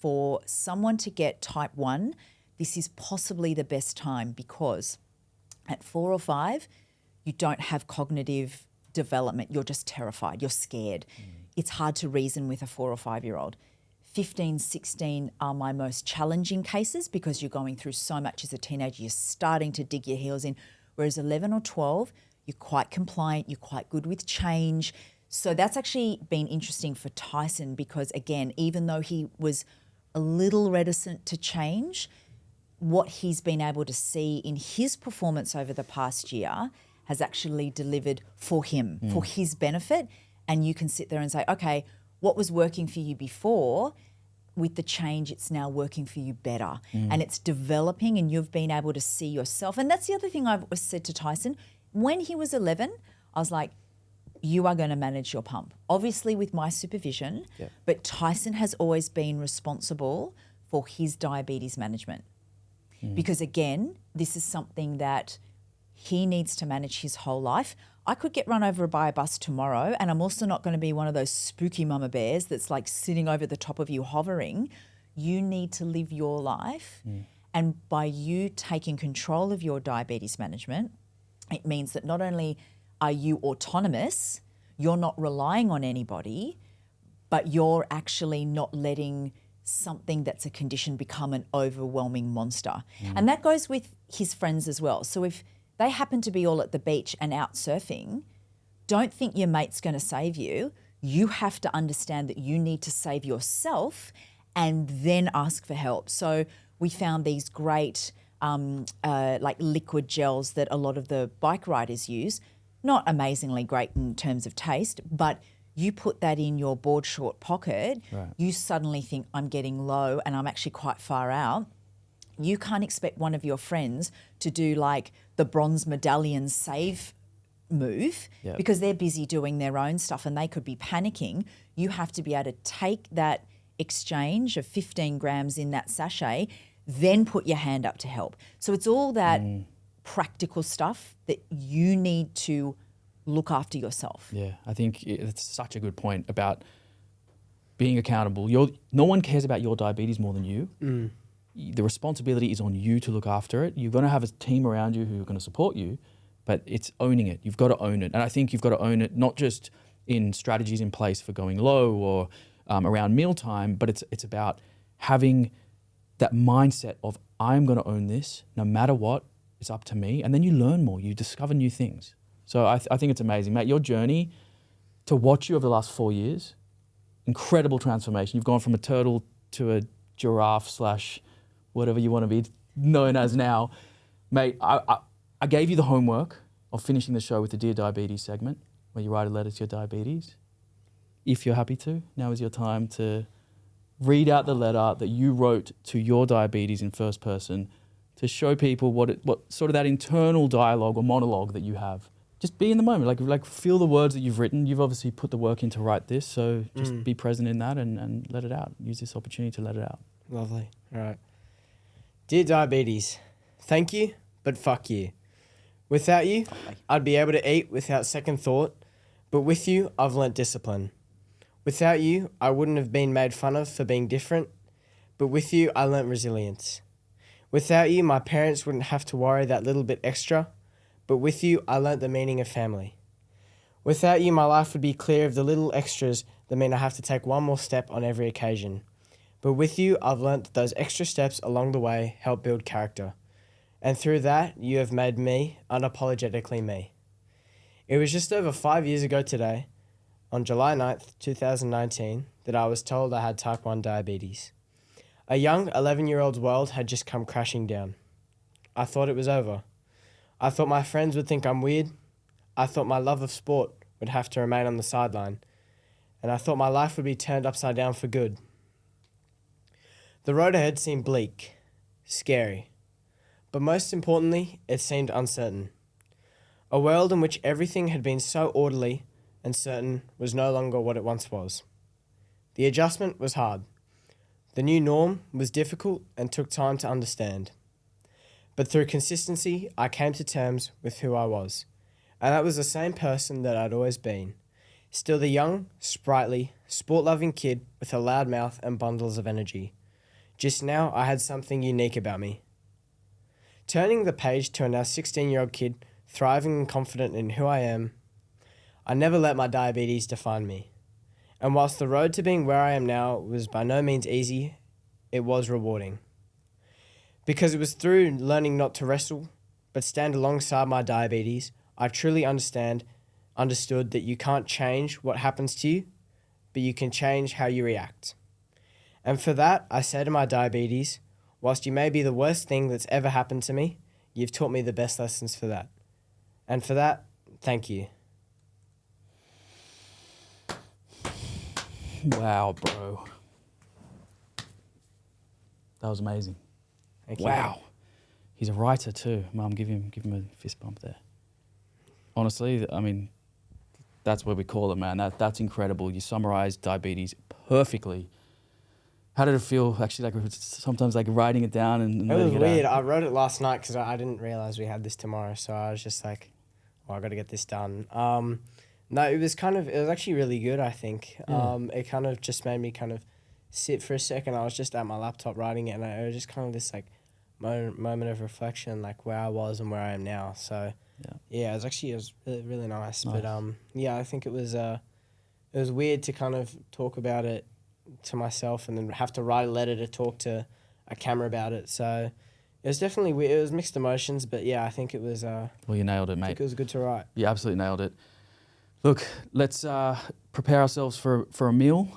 for someone to get type 1. This is possibly the best time because at 4 or 5, you don't have cognitive development. You're just terrified. You're scared. It's hard to reason with a 4 or 5-year-old. 15, 16 are my most challenging cases because you're going through so much as a teenager. You're starting to dig your heels in. Whereas 11 or 12, you're quite compliant. You're quite good with change. So that's actually been interesting for Tyson because, again, even though he was a little reticent to change, what he's been able to see in his performance over the past year has actually delivered for him, for his benefit. And you can sit there and say, okay, what was working for you before, with the change, it's now working for you better. And it's developing and you've been able to see yourself. And that's the other thing I've always said to Tyson. When he was 11, I was like, you are going to manage your pump. Obviously with my supervision, but Tyson has always been responsible for his diabetes management. Because again, this is something that he needs to manage his whole life. I could get run over by a bus tomorrow and I'm also not going to be one of those spooky mama bears that's like sitting over the top of you hovering. You need to live your life. And by you taking control of your diabetes management, it means that not only are you autonomous, you're not relying on anybody, but you're actually not letting something that's a condition become an overwhelming monster. And that goes with his friends as well. So if they happen to be all at the beach and out surfing, don't think your mate's going to save you. you have to understand that you need to save yourself and then ask for help. So we found these great like liquid gels that a lot of the bike riders use. Not amazingly great in terms of taste, but you put that in your board short pocket, you suddenly think, I'm getting low and I'm actually quite far out. You can't expect one of your friends to do like the bronze medallion save move because they're busy doing their own stuff and they could be panicking. You have to be able to take that exchange of 15 grams in that sachet, then put your hand up to help. So it's all that practical stuff that you need to look after yourself. Yeah, I think it's such a good point about being accountable. No one cares about your diabetes more than you. The responsibility is on you to look after it. You're going to have a team around you who are going to support you, but it's owning it. You've got to own it. And I think you've got to own it not just in strategies in place for going low or around mealtime, but it's about having that mindset of I'm going to own this no matter what. It's up to me. And then you learn more. You discover new things. So I think it's amazing. Matt, your journey, to watch you over the last 4 years, incredible transformation. You've gone from a turtle to a giraffe / whatever you want to be known as now. Mate, I gave you the homework of finishing the show with the Dear Diabetes segment, where you write a letter to your diabetes. If you're happy to, now is your time to read out the letter that you wrote to your diabetes in first person to show people what sort of that internal dialogue or monologue that you have. Just be in the moment, like feel the words that you've written. You've obviously put the work in to write this, so just be present in that and let it out. Use this opportunity to let it out. Lovely. All right. Dear diabetes, thank you, but fuck you. Without you, I'd be able to eat without second thought, but with you, I've learnt discipline. Without you, I wouldn't have been made fun of for being different, but with you, I learnt resilience. Without you, my parents wouldn't have to worry that little bit extra, but with you, I learnt the meaning of family. Without you, my life would be clear of the little extras that mean I have to take one more step on every occasion. But with you, I've learnt that those extra steps along the way help build character. And through that, you have made me unapologetically me. It was just over 5 years ago today, on July 9th, 2019, that I was told I had type 1 diabetes. A young 11-year-old's world had just come crashing down. I thought it was over. I thought my friends would think I'm weird. I thought my love of sport would have to remain on the sideline. And I thought my life would be turned upside down for good. The road ahead seemed bleak, scary. But most importantly, it seemed uncertain. A world in which everything had been so orderly and certain was no longer what it once was. The adjustment was hard. The new norm was difficult and took time to understand. But through consistency, I came to terms with who I was. And that was the same person that I'd always been. Still the young, sprightly, sport-loving kid with a loud mouth and bundles of energy. Just now, I had something unique about me. Turning the page to a now 16-year-old kid, thriving and confident in who I am, I never let my diabetes define me. And whilst the road to being where I am now was by no means easy, it was rewarding. Because it was through learning not to wrestle, but stand alongside my diabetes, I truly understood that you can't change what happens to you, but you can change how you react. And for that, I say to my diabetes, whilst you may be the worst thing that's ever happened to me, you've taught me the best lessons for that. And for that, thank you. Wow, bro. That was amazing. Thank you. Wow. He's a writer too. Mum, give him a fist bump there. Honestly, I mean, that's what we call it, man. That's incredible. You summarized diabetes perfectly. How did it feel? Actually, like sometimes like writing it down and it was weird. out. I wrote it last night because I didn't realize we had this tomorrow, so I was just like, "Oh, I got to get this done." No, it was actually really good. I think it kind of just made me kind of sit for a second. I was just at my laptop writing it, and it was just kind of this like moment of reflection, like where I was and where I am now. So it was really, really nice. But I think it was weird to kind of talk about it to myself and then have to write a letter to talk to a camera about it. So it was definitely weird. It was mixed emotions, but I think it was. Well, you nailed it, mate. I think it was good to write. You absolutely nailed it. Look, let's prepare ourselves for a meal.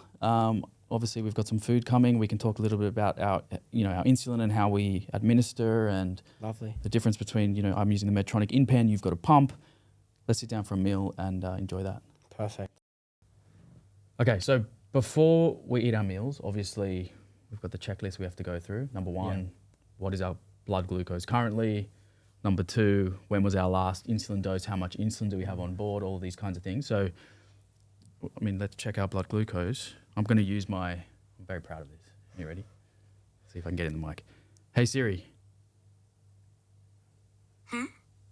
Obviously, we've got some food coming. We can talk a little bit about our insulin and how we administer and Lovely. the difference between, I'm using the Medtronic InPen, you've got a pump. Let's sit down for a meal and enjoy that. Perfect. Okay, so before we eat our meals, obviously, we've got the checklist we have to go through. Number one, what is our blood glucose currently? Number two, when was our last insulin dose? How much insulin do we have on board? All these kinds of things. So, let's check our blood glucose. I'm going to use I'm very proud of this. Are you ready? See if I can get in the mic. Hey Siri.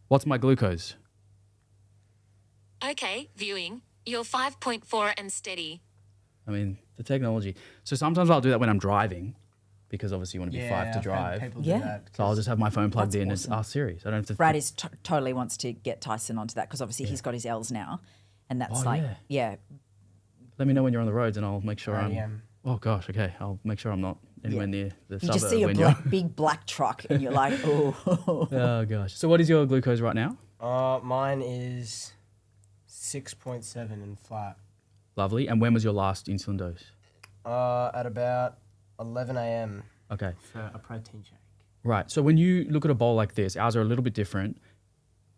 What's my glucose? Okay, viewing. You're 5.4 and steady. The technology. So sometimes I'll do that when I'm driving, because obviously you want to be 5 to drive. People Yeah. do that. So I'll just have my phone plugged That's in awesome. and ask Siri. So I don't have to. Brad totally wants to get Tyson onto that because obviously he's got his L's now, and that's yeah. Let me know when you're on the roads and I'll make sure I I'm. am. Oh gosh, okay. I'll make sure I'm not anywhere near the You suburb. just see a when you're- big black truck and you're like, oh. Oh gosh. So what is your glucose right now? Mine is 6.7 and flat. Lovely. And when was your last insulin dose? At about 11 a.m. Okay. for a protein shake. Right. So when you look at a bowl like this, ours are a little bit different.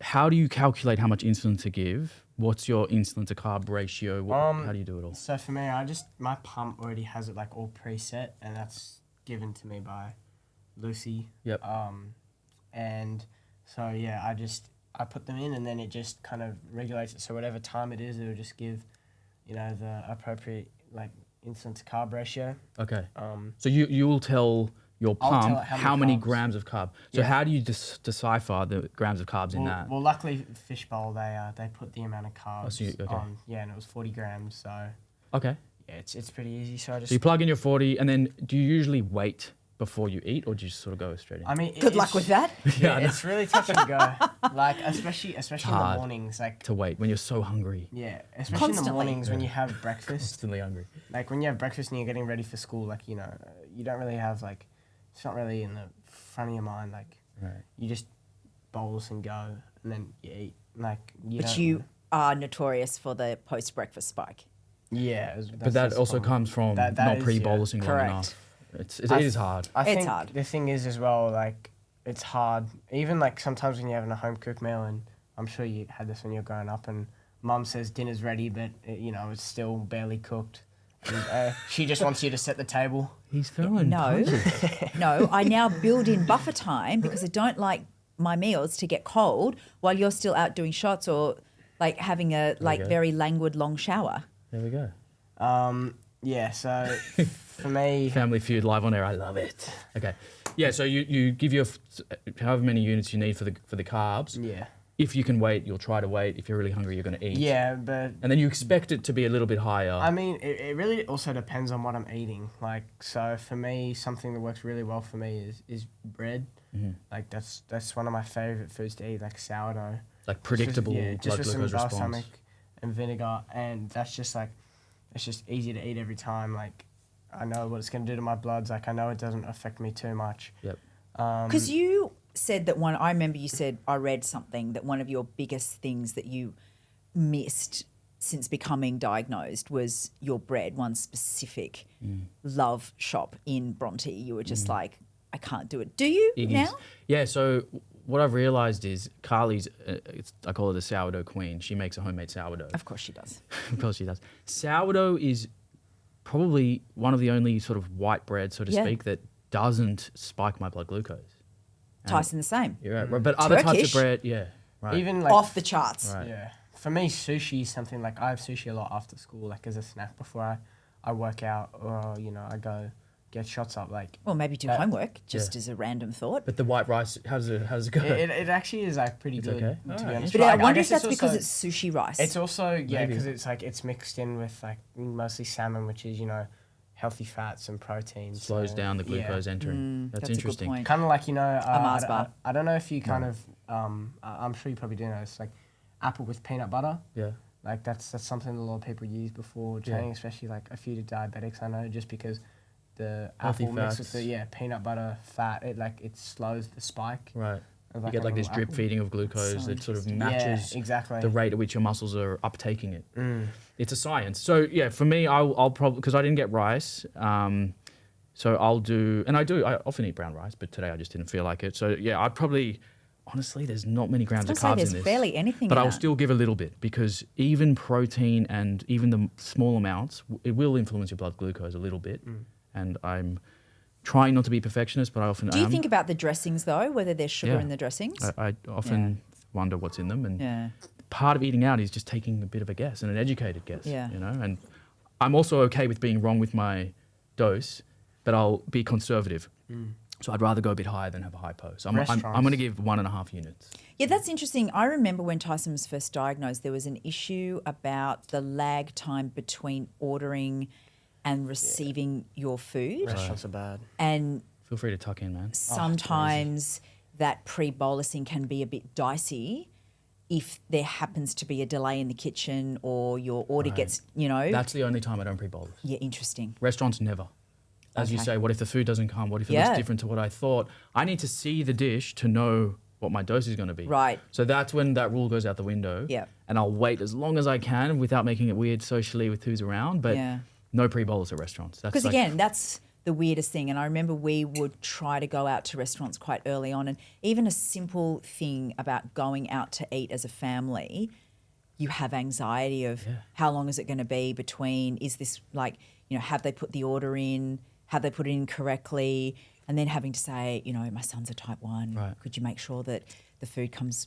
How do you calculate how much insulin to give? What's your insulin to carb ratio? How do you do it all? So for me, my pump already has it like all preset, and that's given to me by Lucy. Yep. And so yeah, I put them in, and then it just kind of regulates it. So whatever time it is, it'll just give, the appropriate like insulin to carb ratio. Okay. So you'll tell your I'll pump tell it how how many many carbs. grams of carb. So how do you decipher the grams of carbs in that? Well, luckily Fishbowl they put the amount of carbs so okay. on. Yeah, and it was 40 grams. So Okay. yeah, it's pretty easy. So I just. So you plug in your 40, and then do you usually wait before you eat, or do you just sort of go straight in? I mean, Good luck with that. Yeah, it's really touch and go. Like especially in the hard. mornings, like to wait when you're so hungry. yeah, especially in the Constantly. mornings when you have breakfast. Constantly hungry. Like when you have breakfast and you're getting ready for school, like you don't really have like, it's not really in the front of your mind. Like Right. you just bolus and go, and then you eat. Like But don't- you are notorious for the post-breakfast spike. Yeah, But that also comes from That not is, pre-bolusing long Correct. enough. It is hard. I It's think hard. the thing is as well, like it's hard. Even like sometimes when you're having a home cooked meal, and I'm sure you had this when you're growing up, and mum says dinner's ready, but it's still barely cooked. And, she just wants you to set the table. He's throwing No, punches. no. I now build in buffer time because I don't like my meals to get cold while you're still out doing shots or like having a go. very languid long shower. There we go. Yeah, so for me, Family Feud live on air. I love it. Okay. Yeah. So you give your however many units you need for the carbs. yeah, If you can wait, you'll try to wait. If you're really hungry, you're going to eat. yeah, but And then you expect it to be a little bit higher. I mean, it really also depends on what I'm eating. Like, so for me, something that works really well for me is bread. Mm-hmm. Like that's one of my favorite foods to eat, like sourdough. Like predictable just blood with some glucose response. balsamic and vinegar, and that's just like, it's just easy to eat every time. Like, I know what it's going to do to my bloods. Like, I know it doesn't affect me too much. Yep. Because you said that I remember you said, I read something that one of your biggest things that you missed since becoming diagnosed was your bread, one specific love shop in Bronte. You were just like, I can't do it. Do you Iggy's. now? Yeah, so what I've realised is Carly's, I call her the sourdough queen. She makes a homemade sourdough. Of course she does. Of course she does. Sourdough is probably one of the only sort of white bread, so to Yeah. speak, that doesn't spike my blood glucose. Tyson the same. You're right. But other types Turkish. of bread, yeah. Right. Even like Off the charts. Right. yeah, for me, sushi is something like I have sushi a lot after school, like as a snack before I work out, or I go get shots up. Like Or maybe do homework, just as a random thought. But the white rice, how does it go? it actually is like pretty good, okay? to be Alright. honest. But I wonder guess if that's it's because also- it's sushi rice. It's also Maybe. because it's like it's mixed in with like mostly salmon, which is healthy fats and proteins. Slows down the glucose entering. That's a good interesting. point. Kind of like Mars bar. I don't know if you kind of I'm sure you probably do know this, like apple with peanut butter. Yeah. Like that's something a lot of people use before training, especially like a few diabetics I know, just because the Healthy apple mixed with fats. the peanut butter fat, it slows the spike. Right. You get like this drip feeding of glucose So that sort of interesting. matches exactly. the rate at which your muscles are uptaking it. It's a science. So yeah, for me, I'll probably, because I didn't get rice, so I'll do, and I often eat brown rice, but today I just didn't feel like it. So yeah, I'd probably, honestly, there's not many grams of carbs in this. There's barely anything but in I'll it. still give a little bit, because even protein and even the small amounts, it will influence your blood glucose a little bit. And I'm trying not to be perfectionist, but I often am. Do you think about the dressings though, whether there's sugar Yeah. in the dressings? I often wonder what's in them, and Yeah. part of eating out is just taking a bit of a guess, and an educated guess. Yeah. You know, and I'm also okay with being wrong with my dose, but I'll be conservative. So I'd rather go a bit higher than have a hypo. So I'm going to give 1.5 units. Yeah, that's interesting. I remember when Tyson was first diagnosed, there was an issue about the lag time between ordering and receiving your food. Restaurants are bad. And Feel free to tuck in, man. sometimes that pre-bolusing can be a bit dicey if there happens to be a delay in the kitchen or your order gets, That's the only time I don't pre-bolus. Yeah, interesting. Restaurants never. As you Okay. say, what if the food doesn't come? What if it looks different to what I thought? I need to see the dish to know what my dose is going to be. Right. So that's when that rule goes out the window. Yeah. And I'll wait as long as I can without making it weird socially with who's around. But no pre-bolus at restaurants. Because again, that's the weirdest thing. And I remember we would try to go out to restaurants quite early on. And even a simple thing about going out to eat as a family, you have anxiety of how long is it going to be between, is this like, have they put the order in? Have they put it in correctly? And then having to say, my son's a type 1. Right. Could you make sure that the food comes,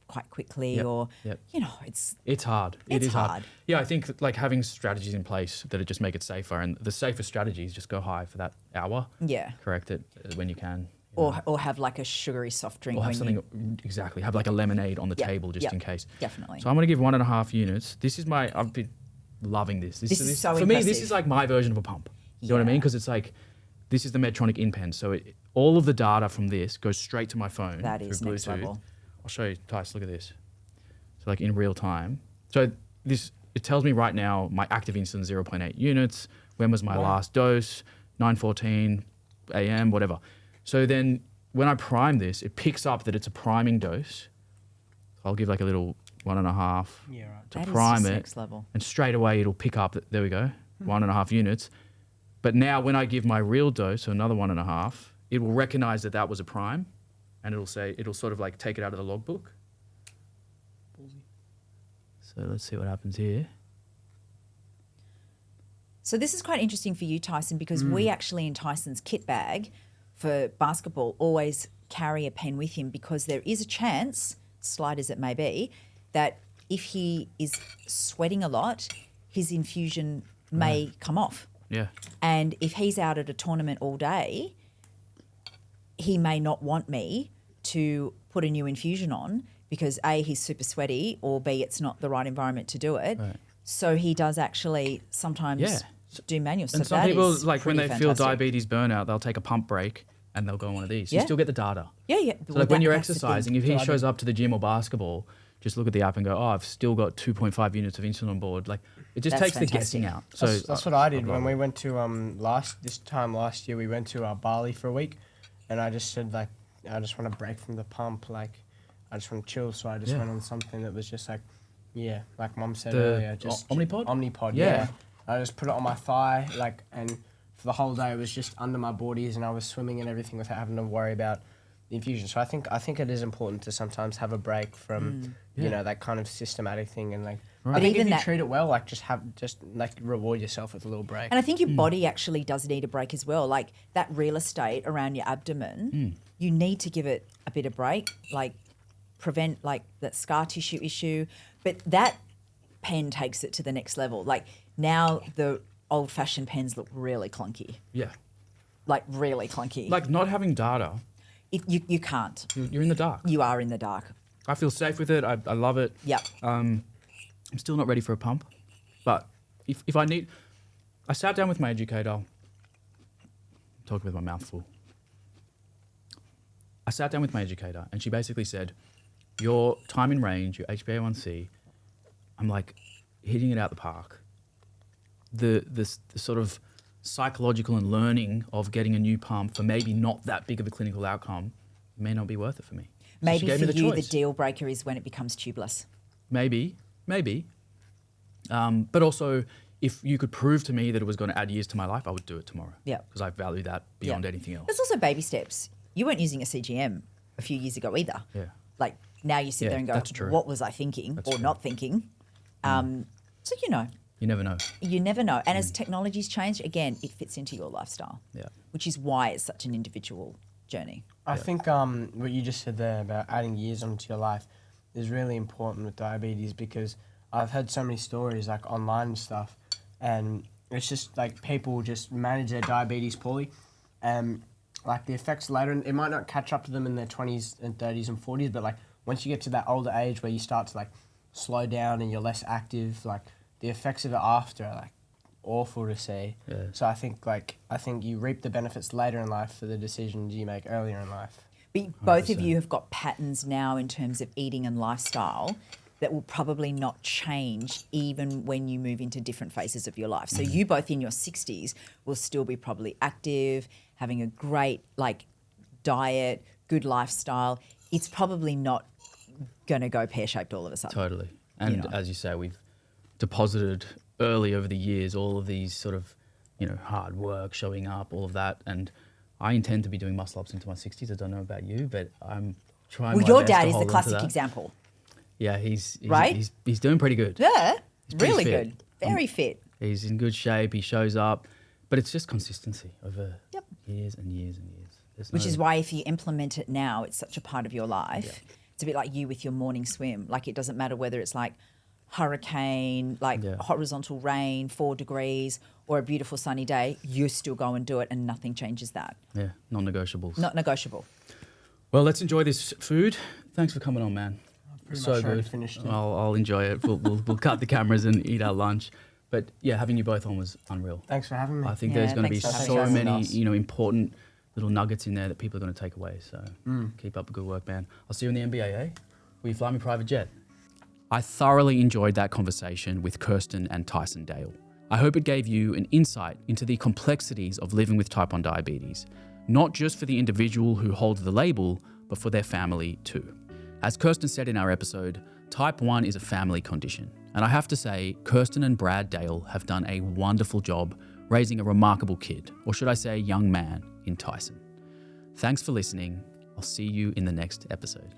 quite quickly? Yep. Or, Yep. it's hard. It's It is hard. hard. Yeah, I think like having strategies in place that just make it safer. And the safer strategy is just go high for that hour. Yeah. Correct it when you can. Or have like a sugary soft drink. Or have when something, exactly. Have like a lemonade on the Yep, table just yep, in case. definitely. So I'm going to give 1.5 units. This is I've been loving this. This is so for me, this impressive. is like my version of a pump. You know what I mean? Yeah. Because it's like, this is the Medtronic InPen. So all of the data from this goes straight to my phone. That through is next Bluetooth. level. I'll show you, Tice, look at this. So like in real time. So it tells me right now my active insulin 0.8 units. When was my last dose? 9:14 a.m., whatever. So then when I prime this, it picks up that it's a priming dose. I'll give like a little 1.5 Yeah, right. to That is prime just it. next level. And straight away it'll pick up, there we go, 1.5 units. But now when I give my real dose, so another 1.5, it will recognize that that was a prime, and it'll sort of like take it out of the logbook. So let's see what happens here. So this is quite interesting for you, Tyson, because we actually in Tyson's kit bag for basketball always carry a pen with him, because there is a chance, slight as it may be, that if he is sweating a lot, his infusion may come off. Yeah. And if he's out at a tournament all day, he may not want me to put a new infusion on because A, he's super sweaty, or B, it's not the right environment to do it. Right. So he does actually sometimes do manual. So And some that people, is like when they pretty feel fantastic. diabetes burnout, they'll take a pump break and they'll go on one of these. Yeah. You still get the data. Yeah, yeah. So like when you're that's the thing. exercising, if he shows up to the gym or basketball, just look at the app and go, oh, I've still got 2.5 units of insulin on board. Like it just That's takes the fantastic. guessing out. So That's what I did I'd when love we it. went to this time last year. We went to Bali for a week, and I just said like, I just want to break from the pump. Like, I just want to chill. So I just went on something that was just like, like Mum said The earlier, just Omnipod? Omnipod. Yeah. Yeah. I just put it on my thigh, like, and for the whole day it was just under my bodies, and I was swimming and everything without having to worry about the infusion. So I think it is important to sometimes have a break from that kind of systematic thing, and like I think even if you that- treat it well, like just like reward yourself with a little break. And I think your body actually does need a break as well. Like that real estate around your abdomen, you need to give it a bit of break, like prevent like that scar tissue issue. But that pen takes it to the next level. Like now the old-fashioned pens look really clunky, Yeah. like really clunky. Like not having data, You can't. you're in the dark. You are in the dark. I feel safe with it. I love it. Yep. I'm still not ready for a pump, but if I need, I sat down with my educator. I'm talking with my mouth full. I sat down with my educator, and she basically said, "Your time in range, your HbA1c, I'm like hitting it out the park. The sort of psychological and learning of getting a new pump for maybe not that big of a clinical outcome may not be worth it for me." Maybe gave for me the you, choice. the deal breaker is when it becomes tubeless. Maybe. But also, if you could prove to me that it was going to add years to my life, I would do it tomorrow. Yeah. Because I value that beyond anything else. There's also baby steps. You weren't using a CGM a few years ago either. Yeah. Like now you sit Yeah, there and go, that's true. what was I thinking or not thinking? So, you know. You never know. You never know. And as technology's changed, again, it fits into your lifestyle. Yeah. Which is why it's such an individual journey. I think what you just said there about adding years onto your life is really important with diabetes, because I've heard so many stories like online and stuff, and it's just like people just manage their diabetes poorly, and like the effects later, it might not catch up to them in their 20s and 30s and 40s, but like once you get to that older age where you start to like slow down and you're less active, like the effects of it after are like awful to see. Yeah. So I think you reap the benefits later in life for the decisions you make earlier in life. But both of 100%. you have got patterns now in terms of eating and lifestyle that will probably not change even when you move into different phases of your life. So you both in your 60s will still be probably active, having a great like diet, good lifestyle. It's probably not going to go pear-shaped all of a sudden. Totally. And know. as you say, we've deposited early over the years all of these sort of, hard work, showing up, all of that. And I intend to be doing muscle-ups into my 60s. I don't know about you, but I'm trying Well, my your best dad to is the hold on to classic that. example. Yeah, he's Right? He's doing pretty good. Yeah, He's pretty really fit. good. Very fit. He's in good shape. He shows up. But it's just consistency over Yep. years and years and years. There's Which no- is why if you implement it now, it's such a part of your life. It's a bit like you with your morning swim. Like it doesn't matter whether it's like hurricane, like horizontal rain, 4 degrees, or a beautiful sunny day, you still go and do it and nothing changes that. Yeah, non-negotiables. Not negotiable. Well, let's enjoy this food. Thanks for coming on, man. Pretty So much already good. finished it. I'll enjoy it. We'll cut the cameras and eat our lunch. But yeah, having you both on was unreal. Thanks for having me. I think Yeah, there's going to be thanks for so having many, us. important little nuggets in there that people are going to take away. So keep up the good work, man. I'll see you in the NBA, eh? Will you fly me private jet? I thoroughly enjoyed that conversation with Kirsten and Tyson Dale. I hope it gave you an insight into the complexities of living with type 1 diabetes, not just for the individual who holds the label, but for their family too. As Kirsten said in our episode, type 1 is a family condition. And I have to say, Kirsten and Brad Dale have done a wonderful job raising a remarkable kid, or should I say young man, in Tyson. Thanks for listening. I'll see you in the next episode.